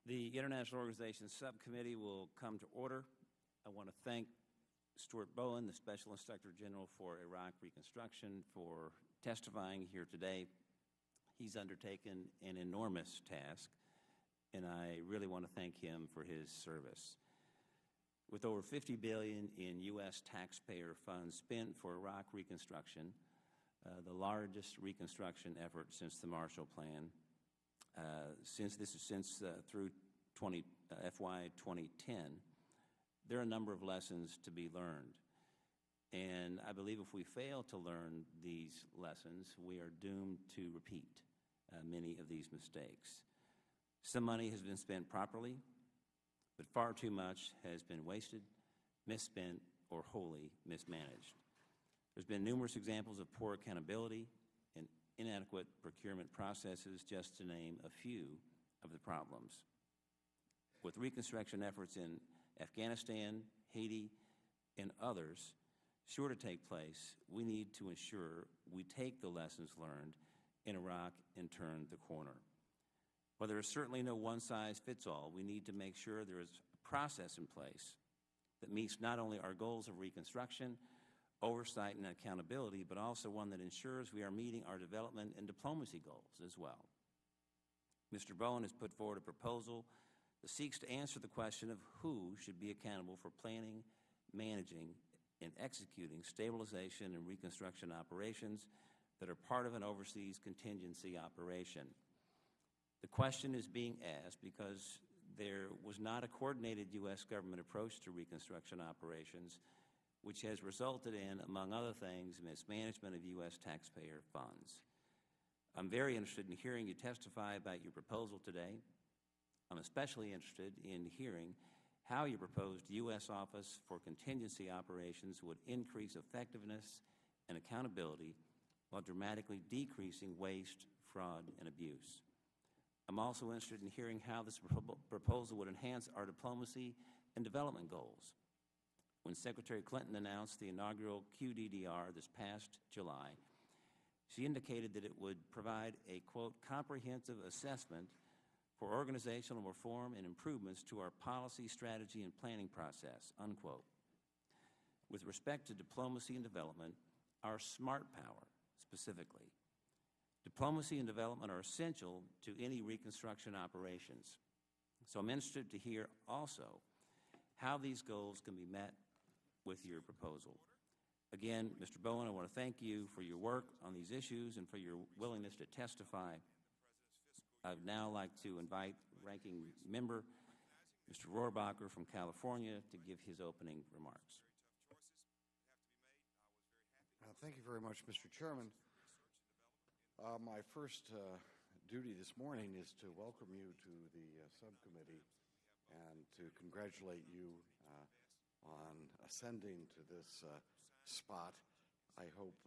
The International Organization Subcommittee will come to order. I want to thank Stuart Bowen, the Special Inspector General for Iraq Reconstruction, for testifying here today. He's undertaken an enormous task, and I really want to thank him for his service. With over $50 billion in U.S. taxpayer funds spent for Iraq Reconstruction, the largest reconstruction effort since the Marshall Plan, through FY 2010, there are a number of lessons to be learned. And I believe if we fail to learn these lessons, we are doomed to repeat many of these mistakes. Some money has been spent properly, but far too much has been wasted, misspent, or wholly mismanaged. There's been numerous examples of poor accountability and inadequate procurement processes, just to name a few of the problems. With reconstruction efforts in Afghanistan, Haiti, and others sure to take place, we need to ensure we take the lessons learned in Iraq and turn the corner. While there is certainly no one-size-fits-all, we need to make sure there is a process in place that meets not only our goals of reconstruction, oversight, and accountability, but also one that ensures we are meeting our development and diplomacy goals as well. Mr. Bowen has put forward a proposal that seeks to answer the question of who should be accountable for planning, managing, and executing stabilization and reconstruction operations that are part of an overseas contingency operation. The question is being asked because there was not a coordinated U.S. government approach to reconstruction operations, which has resulted in, among other things, mismanagement of U.S. taxpayer funds. I'm very interested in hearing you testify about your proposal today. I'm especially interested in hearing how your proposed U.S. Office for Contingency Operations would increase effectiveness and accountability while dramatically decreasing waste, fraud, and abuse. I'm also interested in hearing how this proposal would enhance our diplomacy and development goals. When Secretary Clinton announced the inaugural QDDR this past July, she indicated that it would provide a, quote, comprehensive assessment for organizational reform and improvements to our policy, strategy, and planning process, unquote. With respect to diplomacy and development, our smart power specifically, diplomacy and development are essential to any reconstruction operations. So I'm interested to hear also how these goals can be met with your proposal. Again, Mr. Bowen, I want to thank you for your work on these issues and for your willingness to testify. I'd now like to invite Ranking Member Mr. Rohrabacher from California to give his opening remarks. Thank you very much, Mr. Chairman. My first duty this morning is to welcome you to the subcommittee and to congratulate you on ascending to this spot. I hope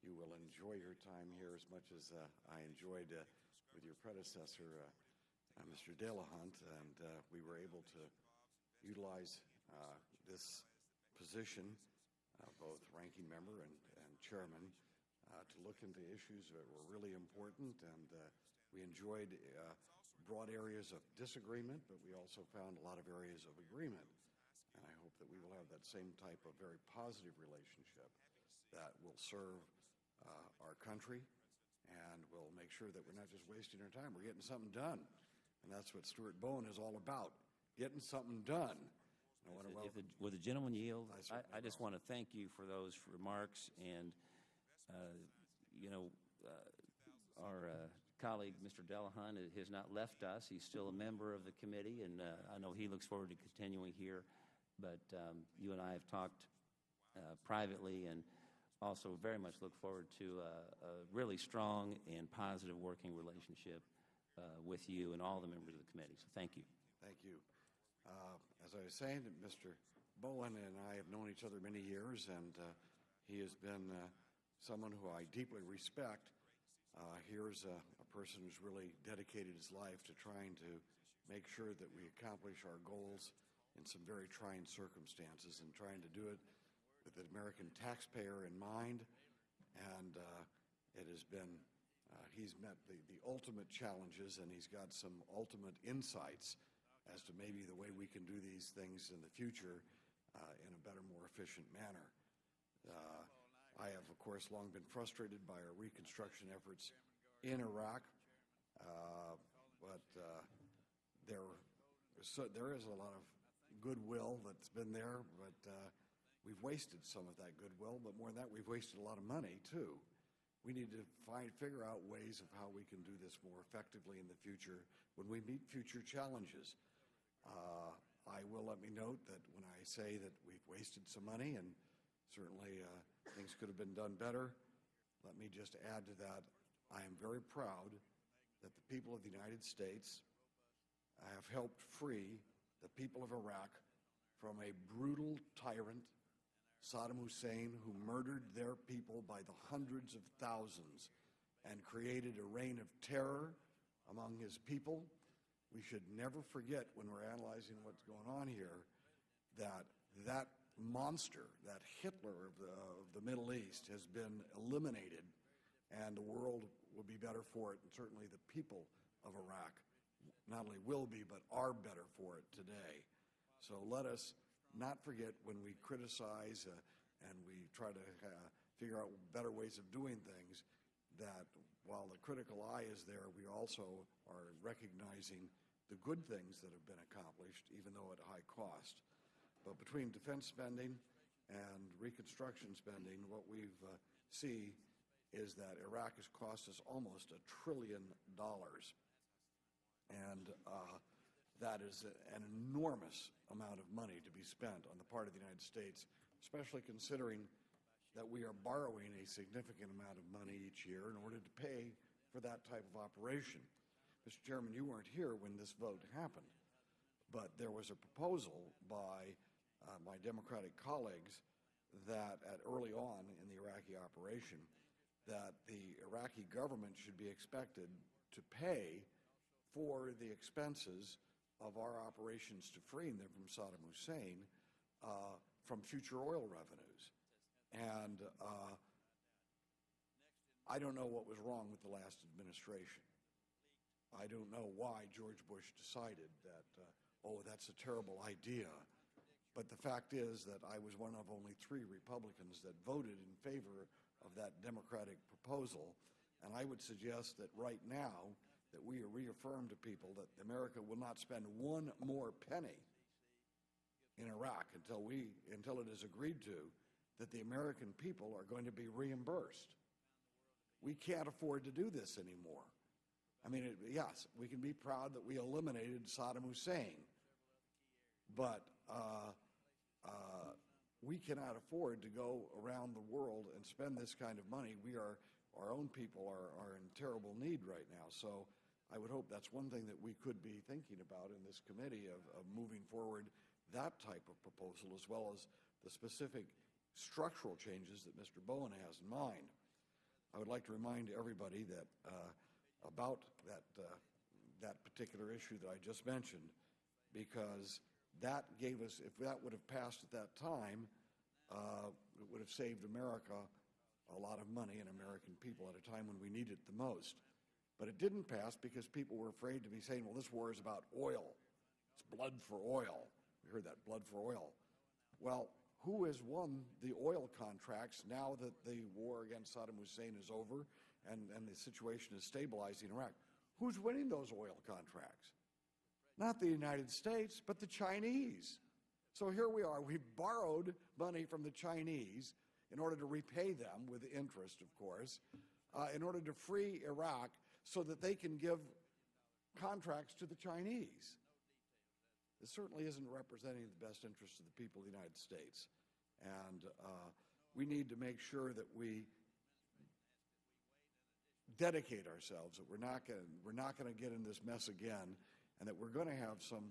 you will enjoy your time here as much as I enjoyed with your predecessor, Mr. Delahunt, and we were able to utilize this position, both ranking member and chairman, to look into issues that were really important, and we enjoyed broad areas of disagreement, but we also found a lot of areas of agreement. And I hope that we will have that same type of very positive relationship that will serve our country and will make sure that we're not just wasting our time, we're getting something done. And that's what Stuart Bowen is all about, getting something done. Would the gentleman yield? I just want to thank you for those remarks, and our colleague, Mr. Delahunt, has not left us. He's still a member of the committee, and I know he looks forward to continuing here. But you and I have talked privately, and also very much look forward to a really strong and positive working relationship with you and all the members of the committee. So thank you. Thank you. As I was saying, Mr. Bowen and I have known each other many years, and he has been someone who I deeply respect. Here's a person who's really dedicated his life to trying to make sure that we accomplish our goals in some very trying circumstances, and trying to do it with the American taxpayer in mind. And it has been He's met the ultimate challenges, and he's got some ultimate insights as to maybe the way we can do these things in the future in a better, more efficient manner. I have, of course, long been frustrated by our reconstruction efforts in Iraq, but there is a lot of goodwill that's been there, but we've wasted some of that goodwill. But more than that, we've wasted a lot of money, too. We need to figure out ways of how we can do this more effectively in the future when we meet future challenges. I will let me note that when I say that we've wasted some money, and certainly things could have been done better, let me just add to that, I am very proud that the people of the United States have helped free the people of Iraq from a brutal tyrant, Saddam Hussein, who murdered their people by the hundreds of thousands and created a reign of terror among his people. We should never forget, when we're analyzing what's going on here, that that monster, that Hitler of the Middle East, has been eliminated, and the world will be better for it, and certainly the people of Iraq not only will be, but are better for it today. So let us not forget, when we criticize and we try to figure out better ways of doing things, that while the critical eye is there, we also are recognizing the good things that have been accomplished, even though at a high cost. But between defense spending and reconstruction spending, what we see is that Iraq has cost us almost $1 trillion. And that is an enormous amount of money to be spent on the part of the United States, especially considering that we are borrowing a significant amount of money each year in order to pay for that type of operation. Mr. Chairman, you weren't here when this vote happened, but there was a proposal by my Democratic colleagues that early on in the Iraqi operation, that the Iraqi government should be expected to pay for the expenses of our operations to freeing them from Saddam Hussein from future oil revenues. And I don't know what was wrong with the last administration. I don't know why George Bush decided that, that's a terrible idea. But the fact is that I was one of only 3 Republicans that voted in favor of that Democratic proposal. And I would suggest that right now, that we reaffirm to people that America will not spend one more penny in Iraq until it is agreed to that the American people are going to be reimbursed. We can't afford to do this anymore. I mean, yes, we can be proud that we eliminated Saddam Hussein, but we cannot afford to go around the world and spend this kind of money. Our own people are in terrible need right now. So I would hope that's one thing that we could be thinking about in this committee of moving forward that type of proposal, as well as the specific structural changes that Mr. Bowen has in mind. I would like to remind everybody that about that particular issue that I just mentioned, because that gave us, if that would have passed at that time, it would have saved America a lot of money and American people at a time when we need it the most. But it didn't pass because people were afraid to be saying, well, this war is about oil. It's blood for oil. We heard that, blood for oil. Well, who has won the oil contracts now that the war against Saddam Hussein is over and the situation is stabilizing Iraq? Who's winning those oil contracts? Not the United States, but the Chinese. So here we are. We borrowed money from the Chinese in order to repay them with interest, of course, in order to free Iraq so that they can give contracts to the Chinese. This certainly isn't representing the best interests of the people of the United States. And we need to make sure that we dedicate ourselves, that we're not going to get in this mess again, and that we're going to have some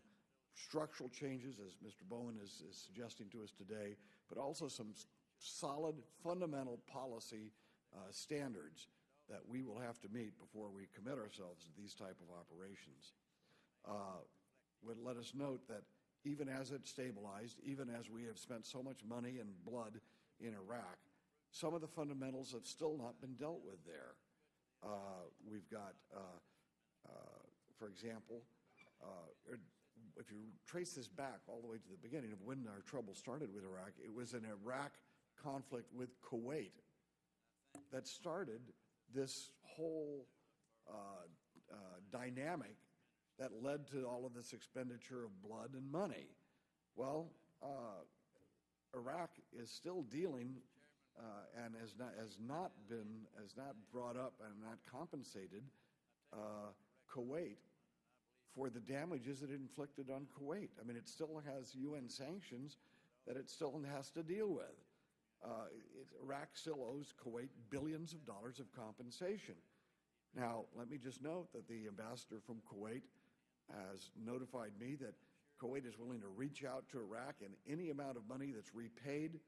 structural changes, as Mr. Bowen is suggesting to us today, but also some solid, fundamental policy standards that we will have to meet before we commit ourselves to these type of operations. Would let us note that even as it stabilized, even as we have spent so much money and blood in Iraq, some of the fundamentals have still not been dealt with there. we've got, for example, if you trace this back all the way to the beginning of when our trouble started with Iraq, it was an Iraq conflict with Kuwait that started this whole dynamic that led to all of this expenditure of blood and money. Well, Iraq is still dealing and has not brought up and not compensated Kuwait for the damages that it inflicted on Kuwait. I mean, it still has UN sanctions that it still has to deal with. Iraq still owes Kuwait billions of dollars of compensation. Now, let me just note that the ambassador from Kuwait has notified me that Kuwait is willing to reach out to Iraq, and any amount of money that's repaid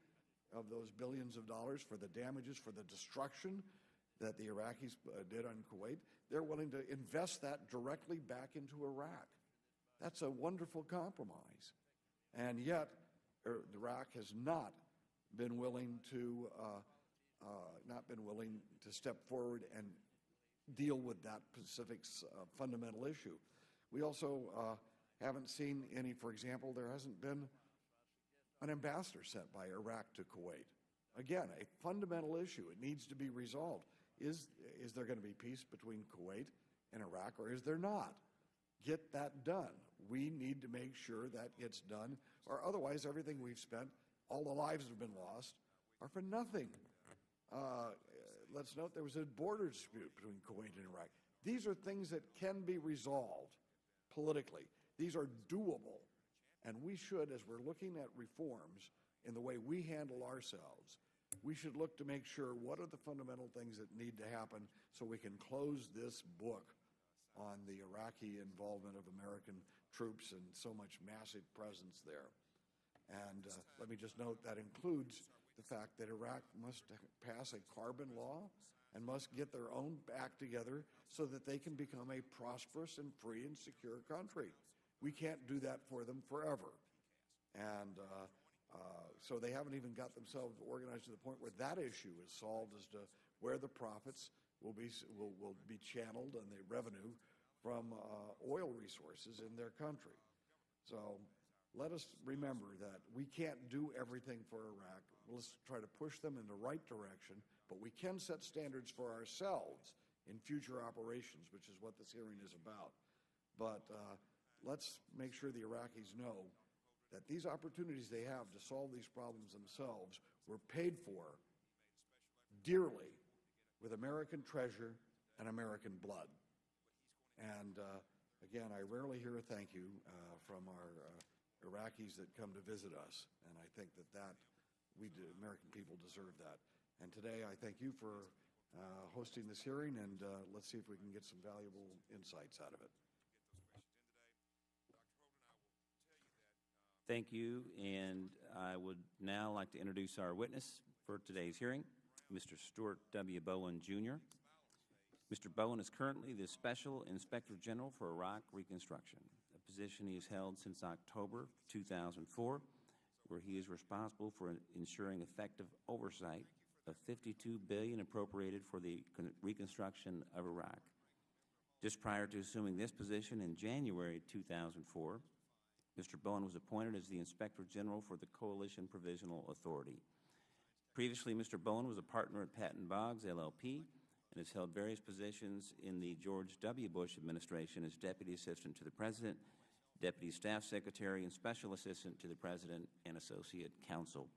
of those billions of dollars for the damages, for the destruction that the Iraqis did on Kuwait, they're willing to invest that directly back into Iraq. That's a wonderful compromise. And yet, Iraq has not been willing to step forward and deal with that specific fundamental issue. We also haven't seen any, for example, there hasn't been an ambassador sent by Iraq to Kuwait. Again, a fundamental issue. It needs to be resolved. Is there going to be peace between Kuwait and Iraq, or is there not? Get that done. We need to make sure that gets done, or otherwise everything we've spent, all the lives that have been lost, are for nothing. Let's note there was a border dispute between Kuwait and Iraq. These are things that can be resolved politically. These are doable. And we should, as we're looking at reforms in the way we handle ourselves, we should look to make sure what are the fundamental things that need to happen so we can close this book on the Iraqi involvement of American troops and so much massive presence there. And let me just note that includes the fact that Iraq must pass a carbon law and must get their own act together so that they can become a prosperous and free and secure country. We can't do that for them forever. And so they haven't even got themselves organized to the point where that issue is solved as to where the profits will be channeled and the revenue from oil resources in their country. So let us remember that we can't do everything for Iraq. Let's try to push them in the right direction, but we can set standards for ourselves in future operations, which is what this hearing is about. But let's make sure the Iraqis know that these opportunities they have to solve these problems themselves were paid for dearly with American treasure and American blood. And again, I rarely hear a thank you from our Iraqis that come to visit us, and I think that American people deserve that. And today, I thank you for hosting this hearing, and let's see if we can get some valuable insights out of it. Thank you, and I would now like to introduce our witness for today's hearing, Mr. Stuart W. Bowen, Jr. Mr. Bowen is currently the Special Inspector General for Iraq Reconstruction, a position he has held since October 2004, where he is responsible for ensuring effective oversight of $52 billion appropriated for the reconstruction of Iraq. Just prior to assuming this position in January 2004, Mr. Bowen was appointed as the Inspector General for the Coalition Provisional Authority. Previously, Mr. Bowen was a partner at Patton Boggs, LLP, and has held various positions in the George W. Bush administration as Deputy Assistant to the President, Deputy Staff Secretary, and Special Assistant to the President and Associate Counsel.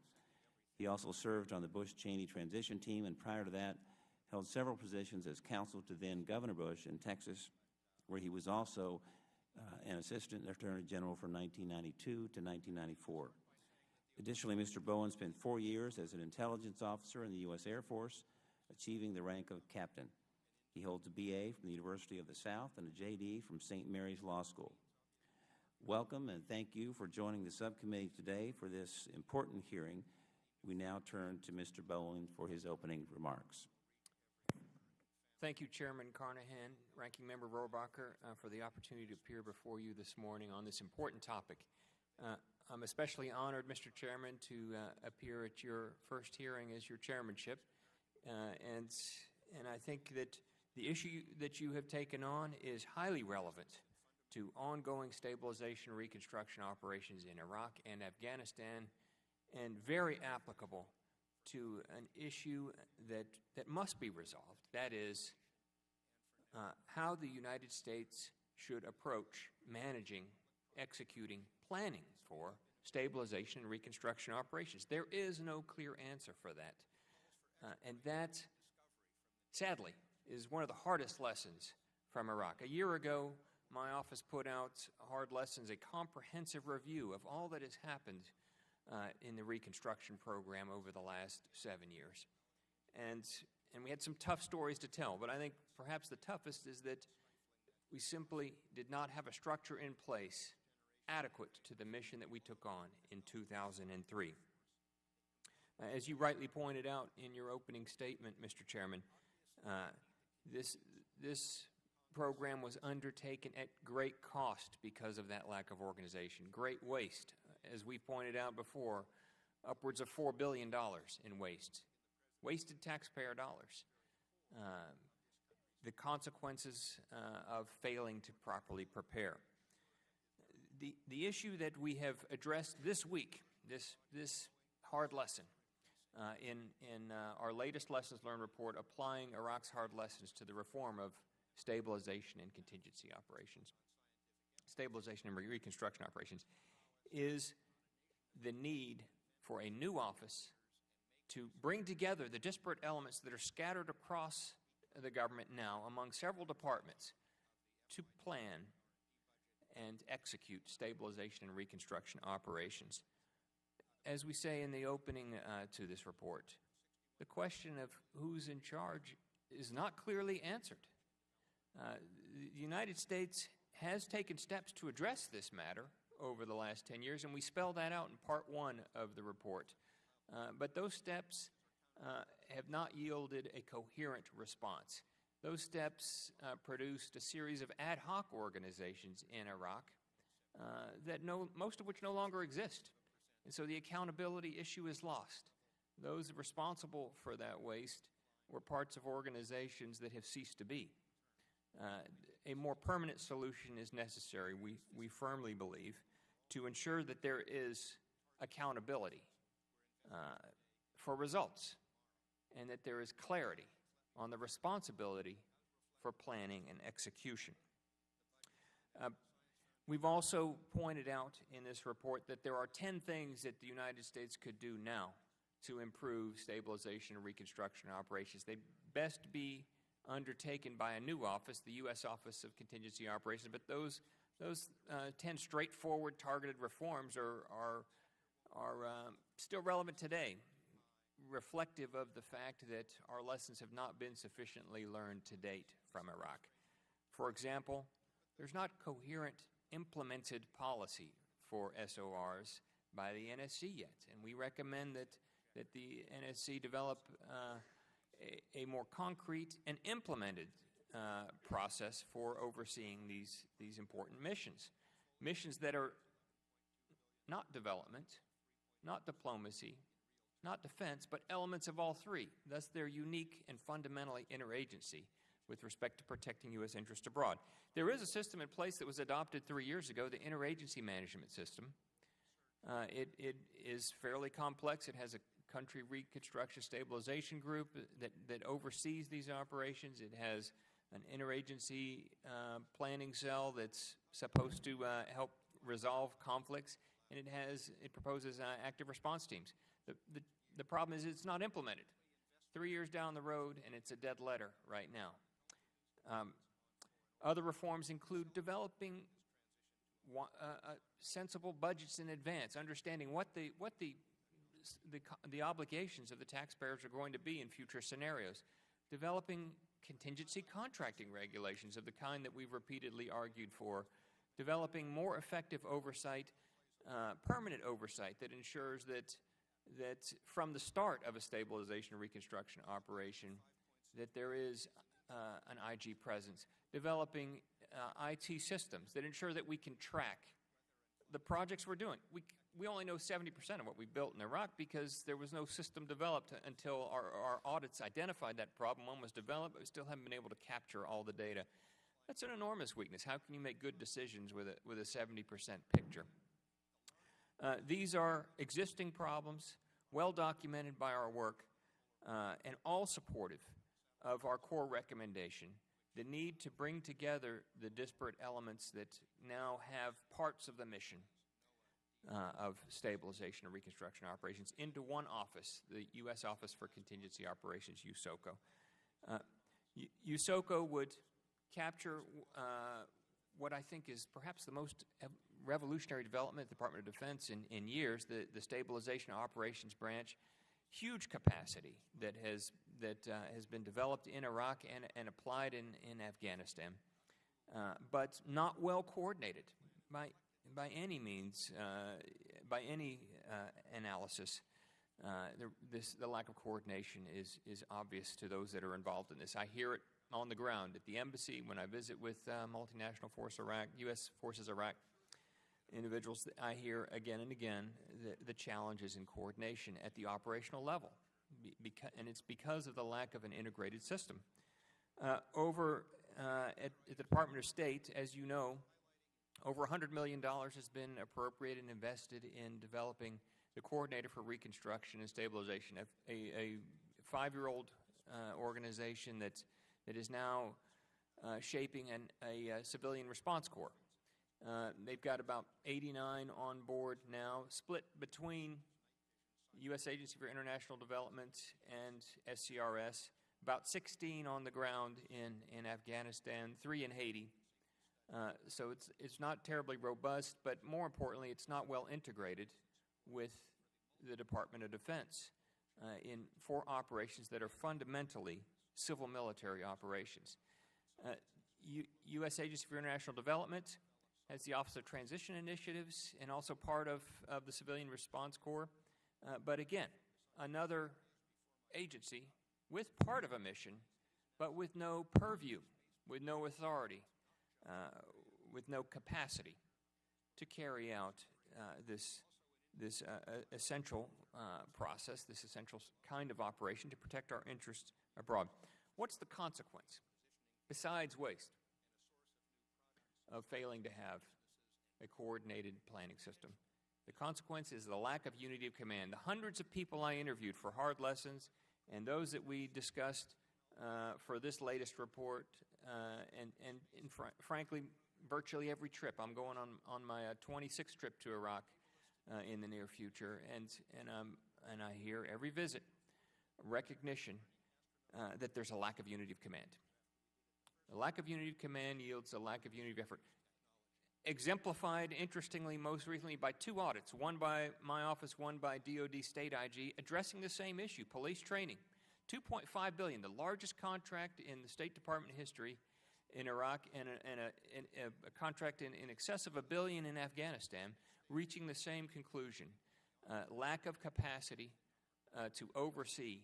He also served on the Bush-Cheney transition team, and prior to that, held several positions as counsel to then Governor Bush in Texas, where he was also an Assistant Attorney General from 1992 to 1994. Additionally, Mr. Bowen spent 4 years as an intelligence officer in the U.S. Air Force, achieving the rank of captain. He holds a BA from the University of the South and a JD from St. Mary's Law School. Welcome, and thank you for joining the subcommittee today for this important hearing. We now turn to Mr. Bowen for his opening remarks. Thank you, Chairman Carnahan, Ranking Member Rohrabacher, for the opportunity to appear before you this morning on this important topic. I'm especially honored, Mr. Chairman, to appear at your first hearing as your chairmanship, and I think that The issue that you have taken on is highly relevant to ongoing stabilization and reconstruction operations in Iraq and Afghanistan, and very applicable to an issue that must be resolved. That is, how the United States should approach managing, executing, planning for stabilization and reconstruction operations. There is no clear answer for that. And that, sadly, is one of the hardest lessons from Iraq. A year ago, my office put out Hard Lessons, a comprehensive review of all that has happened in the reconstruction program over the last 7 years. And we had some tough stories to tell, but I think perhaps the toughest is that we simply did not have a structure in place adequate to the mission that we took on in 2003. As you rightly pointed out in your opening statement, Mr. Chairman, this program was undertaken at great cost because of that lack of organization, great waste. As we pointed out before, upwards of $4 billion in wasted taxpayer dollars. The consequences of failing to properly prepare. The issue that we have addressed this week, this hard lesson, in our latest Lessons Learned report, applying Iraq's hard lessons to the reform of stabilization and contingency operations, stabilization and reconstruction operations, is the need for a new office to bring together the disparate elements that are scattered across the government now among several departments to plan and execute stabilization and reconstruction operations. As we say in the opening to this report, the question of who's in charge is not clearly answered. The United States has taken steps to address this matter over the last 10 years, and we spell that out in Part 1 of the report. But those steps have not yielded a coherent response. Those steps produced a series of ad hoc organizations in Iraq most of which no longer exist. And so the accountability issue is lost. Those responsible for that waste were parts of organizations that have ceased to be. A more permanent solution is necessary, we firmly believe, to ensure that there is accountability for results and that there is clarity on the responsibility for planning and execution. We've also pointed out in this report that there are 10 things that the United States could do now to improve stabilization and reconstruction operations. They best be undertaken by a new office, the U.S. Office of Contingency Operations, but those 10 straightforward targeted reforms are still relevant today, reflective of the fact that our lessons have not been sufficiently learned to date from Iraq. For example, there's not coherent implemented policy for SORs by the NSC yet, and we recommend that the NSC develop a more concrete and implemented process for overseeing these important missions that are not development, not diplomacy, not defense, but elements of all three. Thus, they're unique and fundamentally interagency with respect to protecting U.S. interests abroad. There is a system in place that was adopted 3 years ago, the interagency management system. It is fairly complex. It has a country reconstruction stabilization group that oversees these operations. It has an interagency planning cell that's supposed to help resolve conflicts, and it proposes active response teams. The problem is it's not implemented. 3 years down the road, and it's a dead letter right now. Other reforms include developing sensible budgets in advance, understanding what the obligations of the taxpayers are going to be in future scenarios, developing contingency contracting regulations of the kind that we've repeatedly argued for, developing more effective oversight, permanent oversight that ensures that from the start of a stabilization and reconstruction operation that there is an IG presence, developing IT systems that ensure that we can track the projects we're doing. we only know 70% of what we built in Iraq because there was no system developed until our audits identified that problem. One was developed, but we still haven't been able to capture all the data. That's an enormous weakness. How can you make good decisions with a 70% picture? These are existing problems, well documented by our work, and all supportive of our core recommendation, the need to bring together the disparate elements that now have parts of the mission of stabilization and reconstruction operations into one office, the U.S. Office for Contingency Operations, USOCO. USOCO would capture what I think is perhaps the most revolutionary development at the Department of Defense in years, the Stabilization Operations Branch. Huge capacity that has been developed in Iraq and applied in Afghanistan, but not well coordinated by any means, by any analysis. The lack of coordination is obvious to those that are involved in this. I hear it on the ground at the embassy when I visit with multinational force Iraq, U.S. Forces Iraq individuals. I hear again and again the challenges in coordination at the operational level, and it's because of the lack of an integrated system. Over at the Department of State, as you know, over $100 million has been appropriated and invested in developing the Coordinator for Reconstruction and Stabilization, a 5-year-old organization that is now shaping a civilian response corps. They've got about 89 on board now, split between U.S. Agency for International Development and SCRS, about 16 on the ground in Afghanistan, 3 in Haiti. So it's not terribly robust, but more importantly, it's not well integrated with the Department of Defense for operations that are fundamentally civil military operations. U.S. Agency for International Development has the Office of Transition Initiatives and also part of the Civilian Response Corps. But again, another agency with part of a mission, but with no purview, with no authority, with no capacity to carry out this essential process, this essential kind of operation to protect our interests abroad. What's the consequence, besides waste, of failing to have a coordinated planning system? The consequence is the lack of unity of command. The hundreds of people I interviewed for hard lessons and those that we discussed for this latest report, and frankly, virtually every trip. I'm going on my 26th trip to Iraq in the near future, and I hear every visit recognition that there's a lack of unity of command. A lack of unity of command yields a lack of unity of effort. Exemplified, interestingly, most recently by 2 audits, one by my office, one by DoD State IG, addressing the same issue, police training. $2.5 billion, the largest contract in the State Department history in Iraq, and a contract in excess of $1 billion in Afghanistan, reaching the same conclusion. Lack of capacity to oversee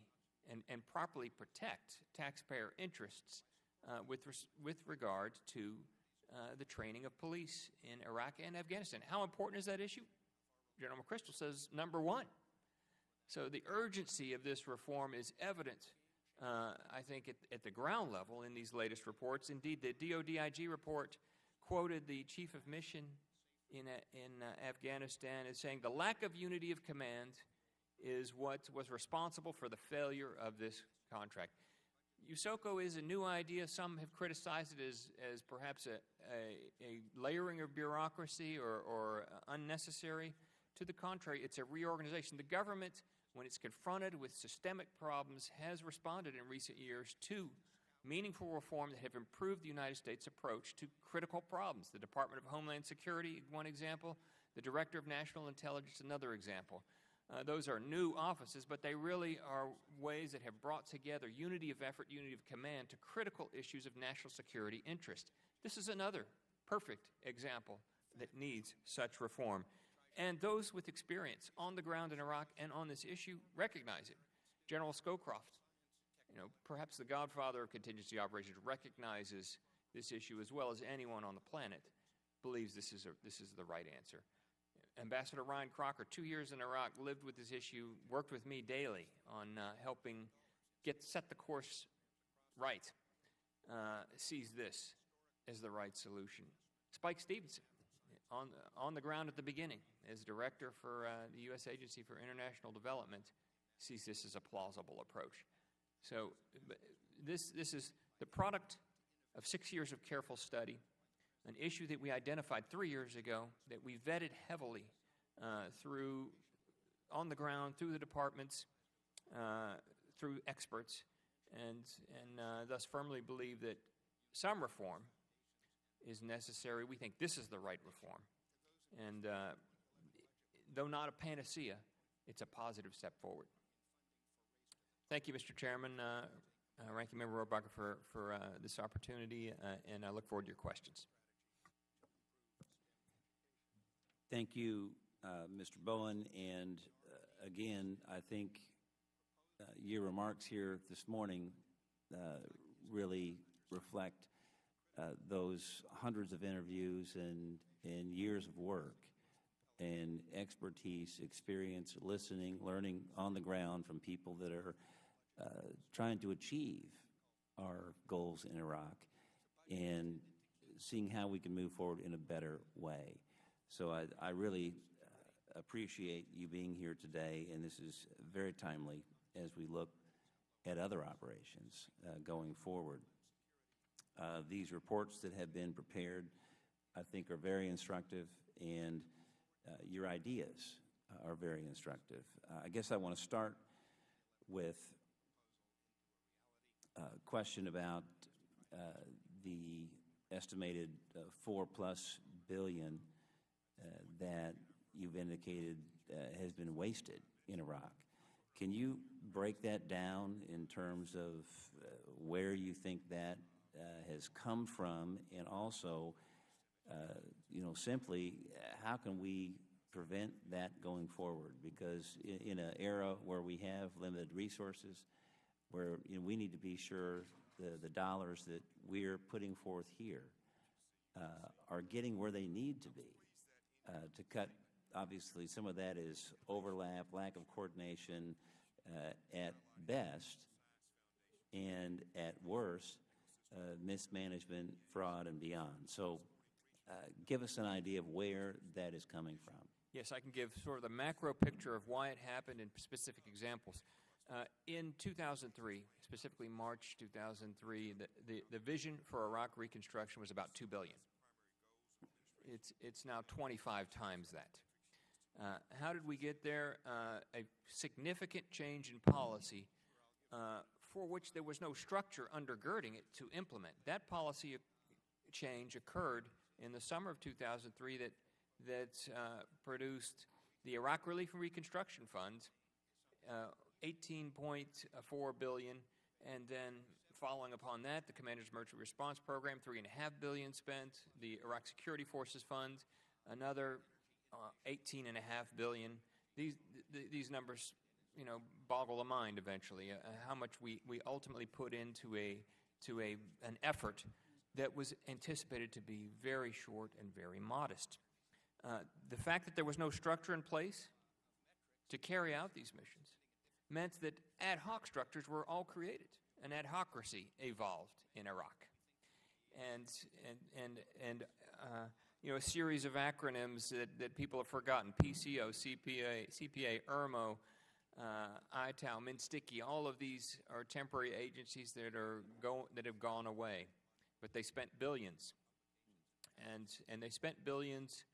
and properly protect taxpayer interests with regard to the training of police in Iraq and Afghanistan. How important is that issue? General McChrystal says number 1. So the urgency of this reform is evident, I think, at the ground level in these latest reports. Indeed, the DoD IG report quoted the chief of mission in Afghanistan as saying the lack of unity of command is what was responsible for the failure of this contract. USOCO is a new idea. Some have criticized it as perhaps a layering of bureaucracy or unnecessary. To the contrary, it's a reorganization. The government, when it's confronted with systemic problems, has responded in recent years to meaningful reform that have improved the United States' approach to critical problems. The Department of Homeland Security, one example. The Director of National Intelligence, another example. Those are new offices, but they really are ways that have brought together unity of effort, unity of command to critical issues of national security interest. This is another perfect example that needs such reform. And those with experience on the ground in Iraq and on this issue recognize it. General Scowcroft, perhaps the godfather of contingency operations, recognizes this issue as well as anyone on the planet believes this is the right answer. Ambassador Ryan Crocker, 2 years in Iraq, lived with this issue, worked with me daily on helping set the course right, sees this as the right solution. Spike Stevenson, on the ground at the beginning as director for the U.S. Agency for International Development, sees this as a plausible approach. So this is the product of 6 years of careful study, an issue that we identified 3 years ago, that we vetted heavily on the ground, through the departments, through experts, and thus firmly believe that some reform is necessary. We think this is the right reform. And though not a panacea, it's a positive step forward. Thank you, Mr. Chairman, Ranking Member Rohrabacher, for this opportunity, and I look forward to your questions. Thank you, Mr. Bowen, and again, I think your remarks here this morning really reflect those hundreds of interviews and years of work and expertise, experience, listening, learning on the ground from people that are trying to achieve our goals in Iraq and seeing how we can move forward in a better way. So I really appreciate you being here today, and this is very timely as we look at other operations going forward. These reports that have been prepared, I think, are very instructive, and your ideas are very instructive. I guess I want to start with a question about the estimated $4+ billion that you've indicated has been wasted in Iraq. Can you break that down in terms of where you think that has come from, and also, simply how can we prevent that going forward? Because in an era where we have limited resources, where we need to be sure the dollars that we're putting forth here are getting where they need to be to cut. Obviously, some of that is overlap, lack of coordination at best, and at worst, mismanagement, fraud, and beyond. So give us an idea of where that is coming from. Yes, I can give sort of the macro picture of why it happened in specific examples. In 2003, specifically March 2003, the vision for Iraq Reconstruction was about $2 billion. It's now 25 times that. How did we get there? A significant change in policy for which there was no structure undergirding it to implement. That policy change occurred in the summer of 2003 that produced the Iraq Relief and Reconstruction Fund, $18.4 billion, and then following upon that, the Commander's Emergency Response Program, $3.5 billion spent, the Iraq Security Forces Fund, another $18.5 billion. These numbers, boggle the mind eventually. How much we ultimately put into an effort that was anticipated to be very short and very modest. The fact that there was no structure in place to carry out these missions meant that ad hoc structures were all created. An adhocracy evolved in Iraq, and a series of acronyms that people have forgotten: PCO, CPA, IRMO, ITAL, MNSTICI. All of these are temporary agencies that have gone away, but they spent billions, and they spent billions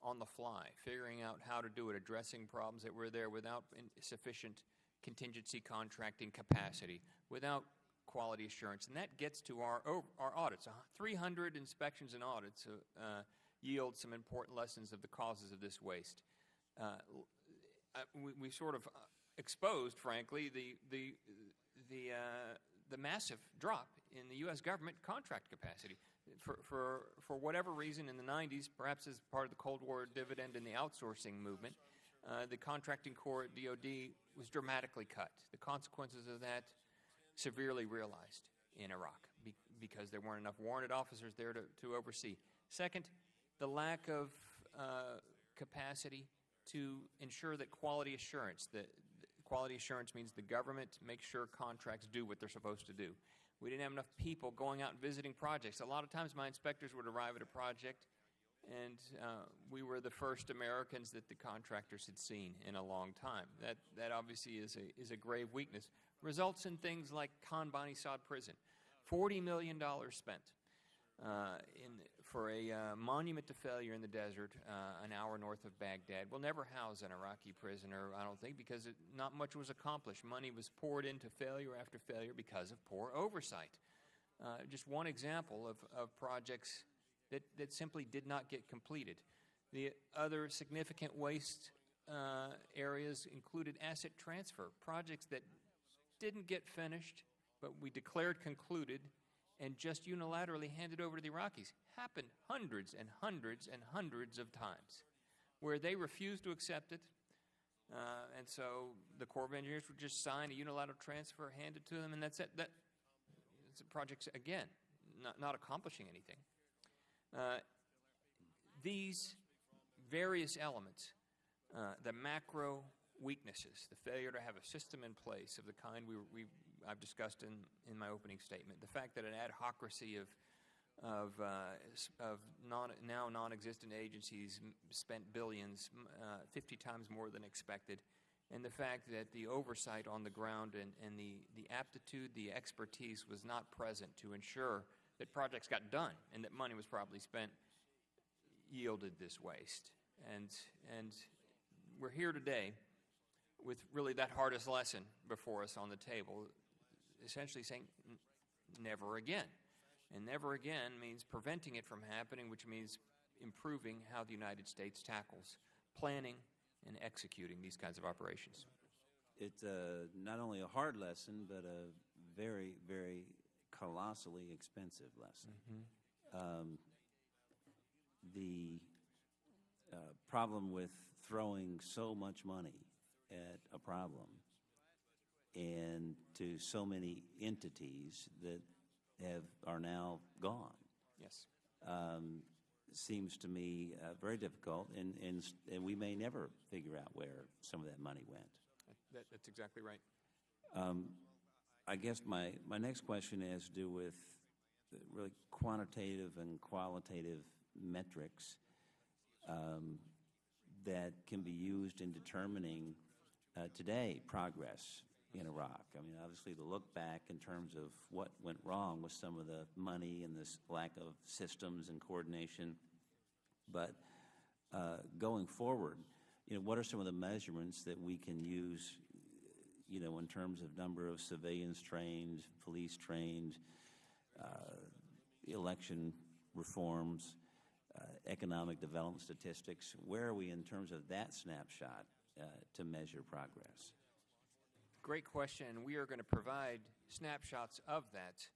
on the fly, figuring out how to do it, addressing problems that were there without sufficient contingency contracting capacity, without quality assurance. And that gets to our audits. 300 inspections and audits yield some important lessons of the causes of this waste. We sort of exposed, frankly, the massive drop in the U.S. government contract capacity. For whatever reason in the 90s, perhaps as part of the Cold War dividend and the outsourcing movement, the contracting corps at DOD was dramatically cut. The consequences of that severely realized in Iraq because there weren't enough warrant officers there to oversee. Second, the lack of capacity to ensure that quality assurance, quality assurance means the government makes sure contracts do what they're supposed to do. We didn't have enough people going out and visiting projects. A lot of times my inspectors would arrive at a project, and we were the first Americans that the contractors had seen in a long time. That obviously is a grave weakness. Results in things like Khan Bani Sod Prison. $40 million spent for a monument to failure in the desert an hour north of Baghdad. We'll never house an Iraqi prisoner, I don't think, because not much was accomplished. Money was poured into failure after failure because of poor oversight. Just one example of projects that simply did not get completed. The other significant waste areas included asset transfer, projects that didn't get finished, but we declared concluded and just unilaterally handed over to the Iraqis. Happened hundreds and hundreds and hundreds of times, where they refused to accept it, and so the Corps of Engineers would just sign a unilateral transfer, hand it to them, and that's it. That's a project, again, not accomplishing anything. These various elements, the macro weaknesses, the failure to have a system in place of the kind I've discussed in my opening statement, the fact that an adhocracy of now non-existent agencies spent billions, 50 times more than expected, and the fact that the oversight on the ground and the aptitude, the expertise was not present to ensure that projects got done and that money was properly spent, yielded this waste. And we're here today with really that hardest lesson before us on the table, essentially saying never again. And never again means preventing it from happening, which means improving how the United States tackles planning and executing these kinds of operations. It's not only a hard lesson, but a very, very colossally expensive lesson. Mm-hmm. The problem with throwing so much money at a problem and to so many entities that are now gone. Yes. Seems to me very difficult, and we may never figure out where some of that money went. That's exactly right. I guess my next question has to do with really quantitative and qualitative metrics that can be used in determining today progress in Iraq. I mean, obviously, the look back in terms of what went wrong with some of the money and this lack of systems and coordination. But going forward, what are some of the measurements that we can use, in terms of number of civilians trained, police trained, election reforms, economic development statistics? Where are we in terms of that snapshot to measure progress? Great question. We are going to provide snapshots of that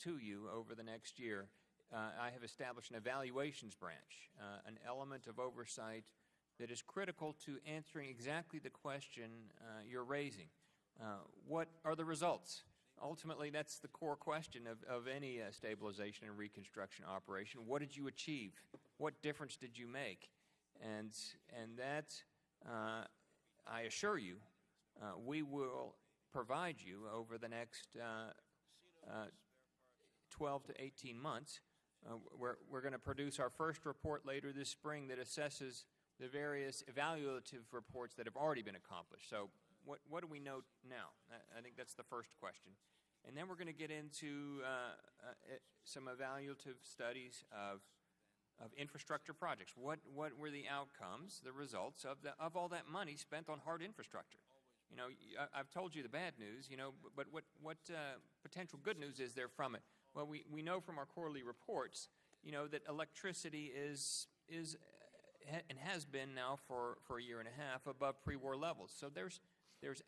to you over the next year. I have established an evaluations branch, an element of oversight that is critical to answering exactly the question you're raising. What are the results? Ultimately, that's the core question of any stabilization and reconstruction operation. What did you achieve? What difference did you make? And that, I assure you, we will provide you over the next 12 to 18 months. We're going to produce our first report later this spring that assesses the various evaluative reports that have already been accomplished. So what do we know now? I think that's the first question. And then we're going to get into some evaluative studies of infrastructure projects. What were the outcomes, the results of all that money spent on hard infrastructure? I've told you the bad news, but what potential good news is there from it? Well, we know from our quarterly reports, that electricity is and has been now for a year and a half above pre-war levels. So there's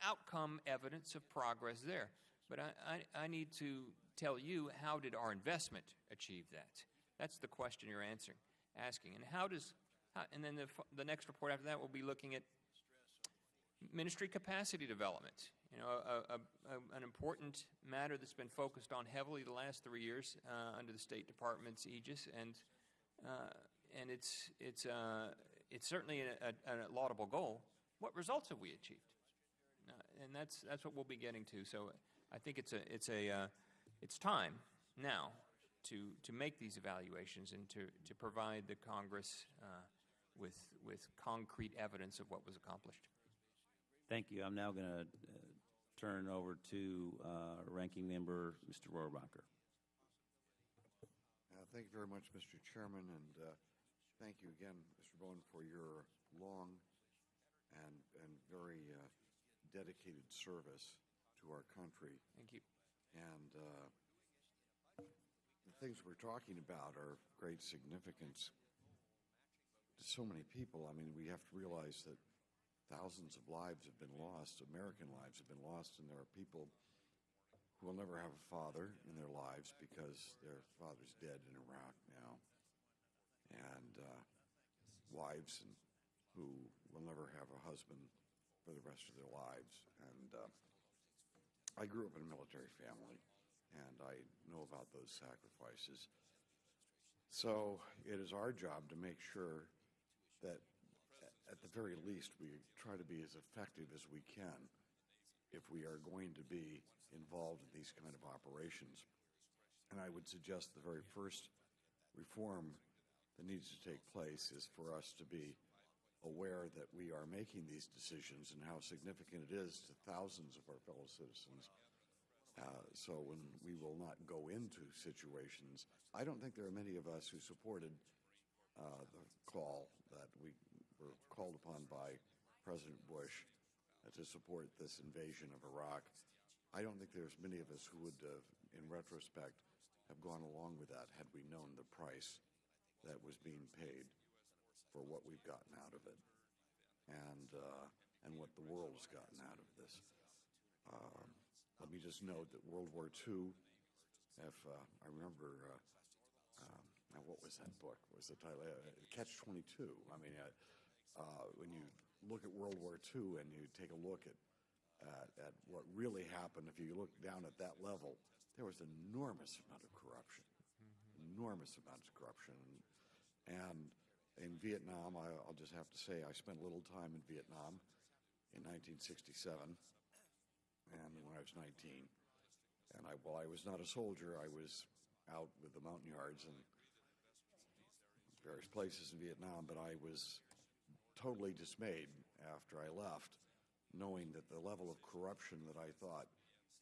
outcome evidence of progress there. But I need to tell you, how did our investment achieve that? That's the question you're asking. And then the next report after that will be looking at ministry capacity development. An important matter that's been focused on heavily the last 3 years under the State Department's aegis, and it's certainly a laudable goal. What results have we achieved? And that's what we'll be getting to. So I think it's time now to make these evaluations and to provide the Congress with concrete evidence of what was accomplished. Thank you. I'm now going to turn over to Ranking Member Mr. Rohrabacher. Thank you very much, Mr. Chairman, and thank you again, Mr. Bowen, for your long and very dedicated service to our country. Thank you. And the things we're talking about are of great significance to so many people. I mean, we have to realize that thousands of lives have been lost, American lives have been lost, and there are people who will never have a father in their lives because their father's dead in Iraq now, and wives who will never have a husband for the rest of their lives. And I grew up in a military family, and I know about those sacrifices. So it is our job to make sure that at the very least we try to be as effective as we can if we are going to be involved in these kind of operations. And I would suggest the very first reform that needs to take place is for us to be aware that we are making these decisions and how significant it is to thousands of our fellow citizens. So when we will not go into situations, I don't think there are many of us who supported the call that we were called upon by President Bush to support this invasion of Iraq. I don't think there's many of us who would, in retrospect, have gone along with that had we known the price that was being paid for what we've gotten out of it, and what the world has gotten out of this. Let me just note that World War II, if I remember, now what was that book? What was the title? Catch-22. I mean, when you look at World War II and you take a look at what really happened, if you look down at that level, there was an enormous amount of corruption, enormous amounts of corruption. And in Vietnam, I'll just have to say I spent a little time in Vietnam in 1967, and when I was 19. And while I was not a soldier, I was out with the Montagnards and various places in Vietnam, but I was totally dismayed after I left, knowing that the level of corruption that I thought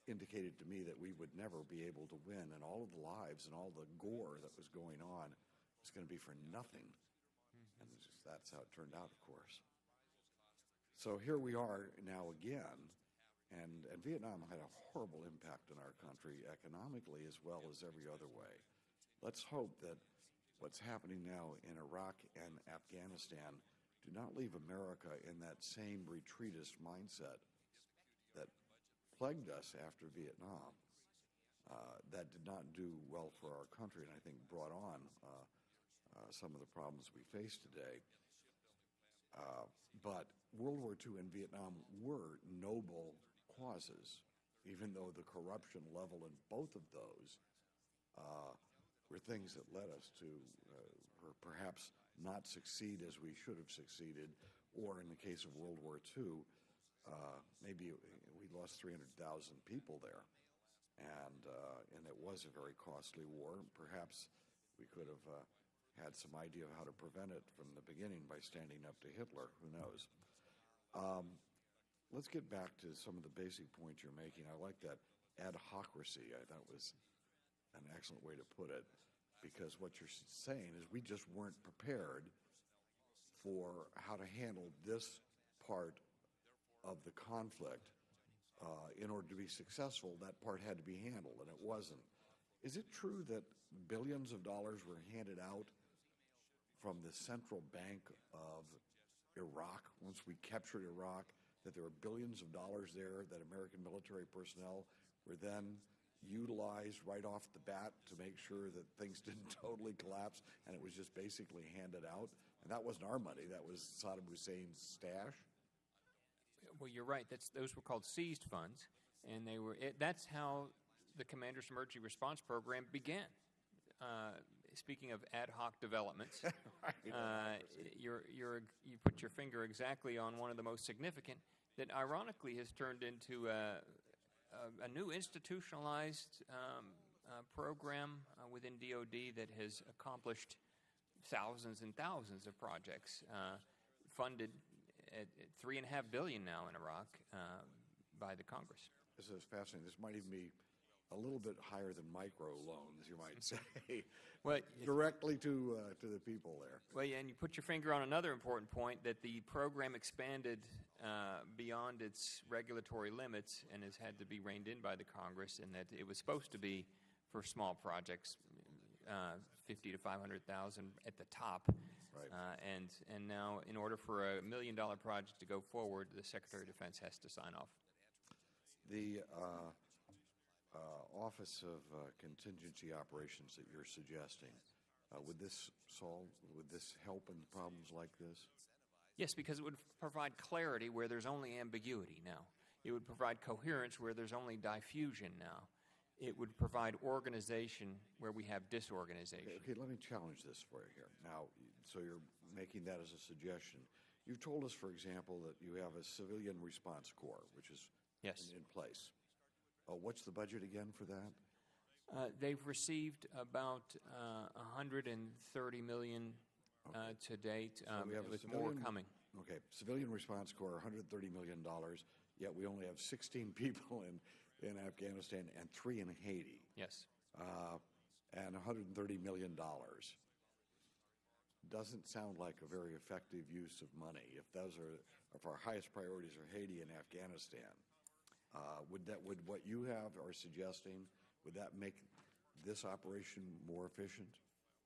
indicated to me that we would never be able to win, and all of the lives and all the gore that was going on was going to be for nothing. And that's how it turned out, of course. So here we are now again, and Vietnam had a horrible impact on our country economically as well as every other way. Let's hope that what's happening now in Iraq and Afghanistan do not leave America in that same retreatist mindset that plagued us after Vietnam. That did not do well for our country, and I think brought on some of the problems we face today. But World War II and Vietnam were noble causes, even though the corruption level in both of those were things that led us to perhaps not succeed as we should have succeeded, or in the case of World War II, maybe we lost 300,000 people there, and it was a very costly war. Perhaps we could have had some idea of how to prevent it from the beginning by standing up to Hitler. Who knows? Let's get back to some of the basic points you're making. I like that adhocracy. I thought was an excellent way to put it, because what you're saying is we just weren't prepared for how to handle this part of the conflict. In order to be successful, that part had to be handled, and it wasn't. Is it true that billions of dollars were handed out from the central bank of Iraq once we captured Iraq, that there were billions of dollars there that American military personnel were then utilized right off the bat to make sure that things didn't totally collapse, and it was just basically handed out? And that wasn't our money. That was Saddam Hussein's stash. Well, you're right. Those were called seized funds, and that's how the Commander's Emergency Response Program began. speaking of ad hoc developments, you put your finger exactly on one of the most significant that ironically has turned into a new institutionalized program within DOD that has accomplished thousands and thousands of projects funded at $3.5 billion now in Iraq by the Congress. This is fascinating. This might even be a little bit higher than micro loans, you might say, well, directly to the people there. Well, yeah, and you put your finger on another important point, that the program expanded beyond its regulatory limits and has had to be reined in by the Congress, and that it was supposed to be for small projects, 50 to 500,000 at the top. Right. And now, in order for a $1 million project to go forward, the Secretary of Defense has to sign off. The Office of Contingency Operations that you're suggesting, would this help in problems like this? Yes, because it would provide clarity where there's only ambiguity now. It would provide coherence where there's only diffusion now. It would provide organization where we have disorganization. Okay, let me challenge this for you here. Now, so you're making that as a suggestion. You've told us, for example, that you have a civilian response corps, which is yes. in place. What's the budget again for that? They've received about $130 million to date, with more coming. Okay, civilian response corps, $130 million, yet we only have 16 people in Afghanistan and 3 in Haiti. Yes. And $130 million. Doesn't sound like a very effective use of money. If our highest priorities are Haiti and Afghanistan, would what you are suggesting, would that make this operation more efficient?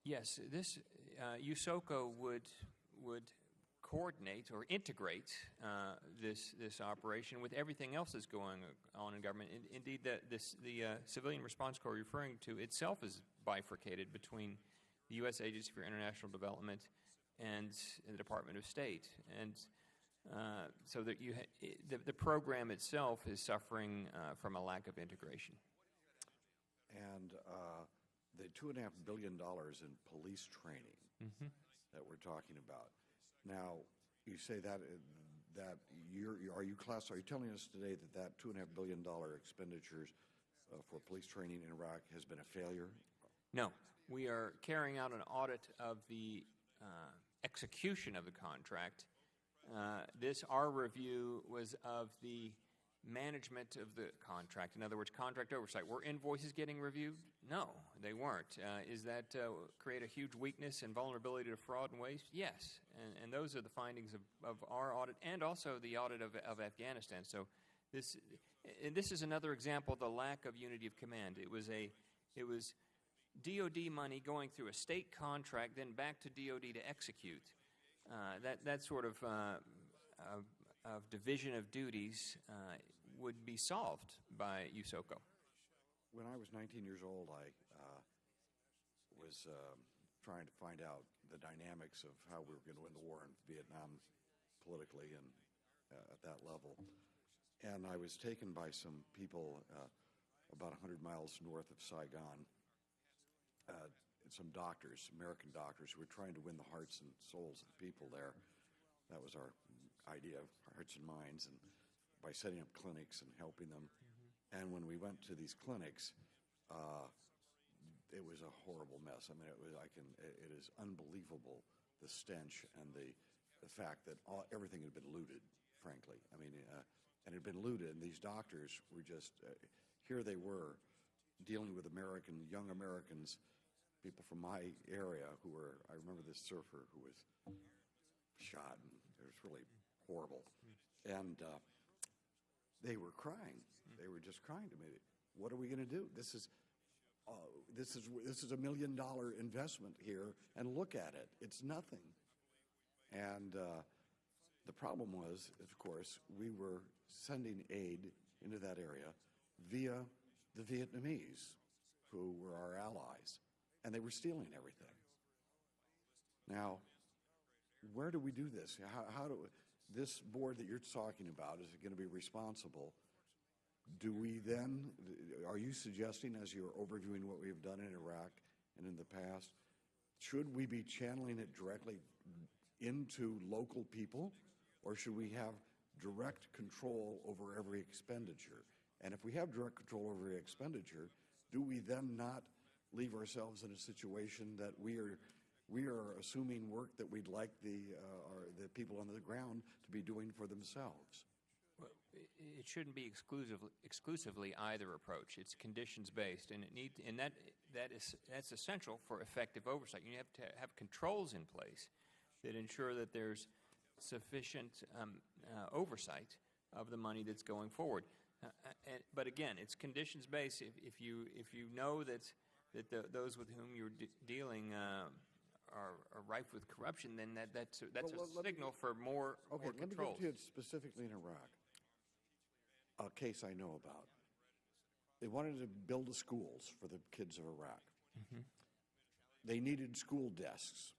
Yes, this USOCO would coordinate or integrate this operation with everything else that's going on in government. Indeed, the civilian response corps you're referring to itself is bifurcated between the U.S. Agency for International Development and the Department of State, and so that the program itself is suffering from a lack of integration. And the $2.5 billion in police training that we're talking about. Now, you say that are you telling us today that $2.5 billion expenditures for police training in Iraq has been a failure? No, we are carrying out an audit of the execution of the contract. Our review was of the management of the contract. In other words, contract oversight. Were invoices getting reviewed? No, they weren't. Is that create a huge weakness and vulnerability to fraud and waste? Yes, and those are the findings of our audit and also the audit of Afghanistan. So this is another example of the lack of unity of command. It was DOD money going through a state contract, then back to DOD to execute. That sort of division of duties would be solved by USOCO. When I was 19 years old, I was trying to find out the dynamics of how we were going to win the war in Vietnam politically and at that level. And I was taken by some people about 100 miles north of Saigon, some doctors, American doctors, who were trying to win the hearts and souls of the people there. That was our idea, hearts and minds, and by setting up clinics and helping them. And when we went to these clinics, it was a horrible mess. I mean, it is unbelievable, the stench and the fact that everything had been looted, frankly. I mean, and it had been looted, and these doctors were just, here they were, dealing with young Americans, people from my area I remember this surfer who was shot, and it was really horrible. And they were crying. They were just crying to me. What are we going to do? This is $1 million investment here, and look at it. It's nothing. And the problem was, of course, we were sending aid into that area via the Vietnamese, who were our allies, and they were stealing everything. Now, where do we do this? How do this board that you're talking about is going to be responsible? Do we then? Are you suggesting, as you're overviewing what we have done in Iraq and in the past, should we be channeling it directly into local people, or should we have direct control over every expenditure? And if we have direct control over every expenditure, do we then not leave ourselves in a situation that we are assuming work that we'd like the people on the ground to be doing for themselves? Well, it shouldn't be exclusively either approach. It's conditions based, and that's essential for effective oversight. You have to have controls in place that ensure that there's sufficient oversight of the money that's going forward. But again, it's conditions based. If you know that those with whom you're dealing are rife with corruption, then that's a signal for more controls. Let me get to it specifically in Iraq. A case I know about. They wanted to build schools for the kids of Iraq. Mm-hmm. They needed school desks.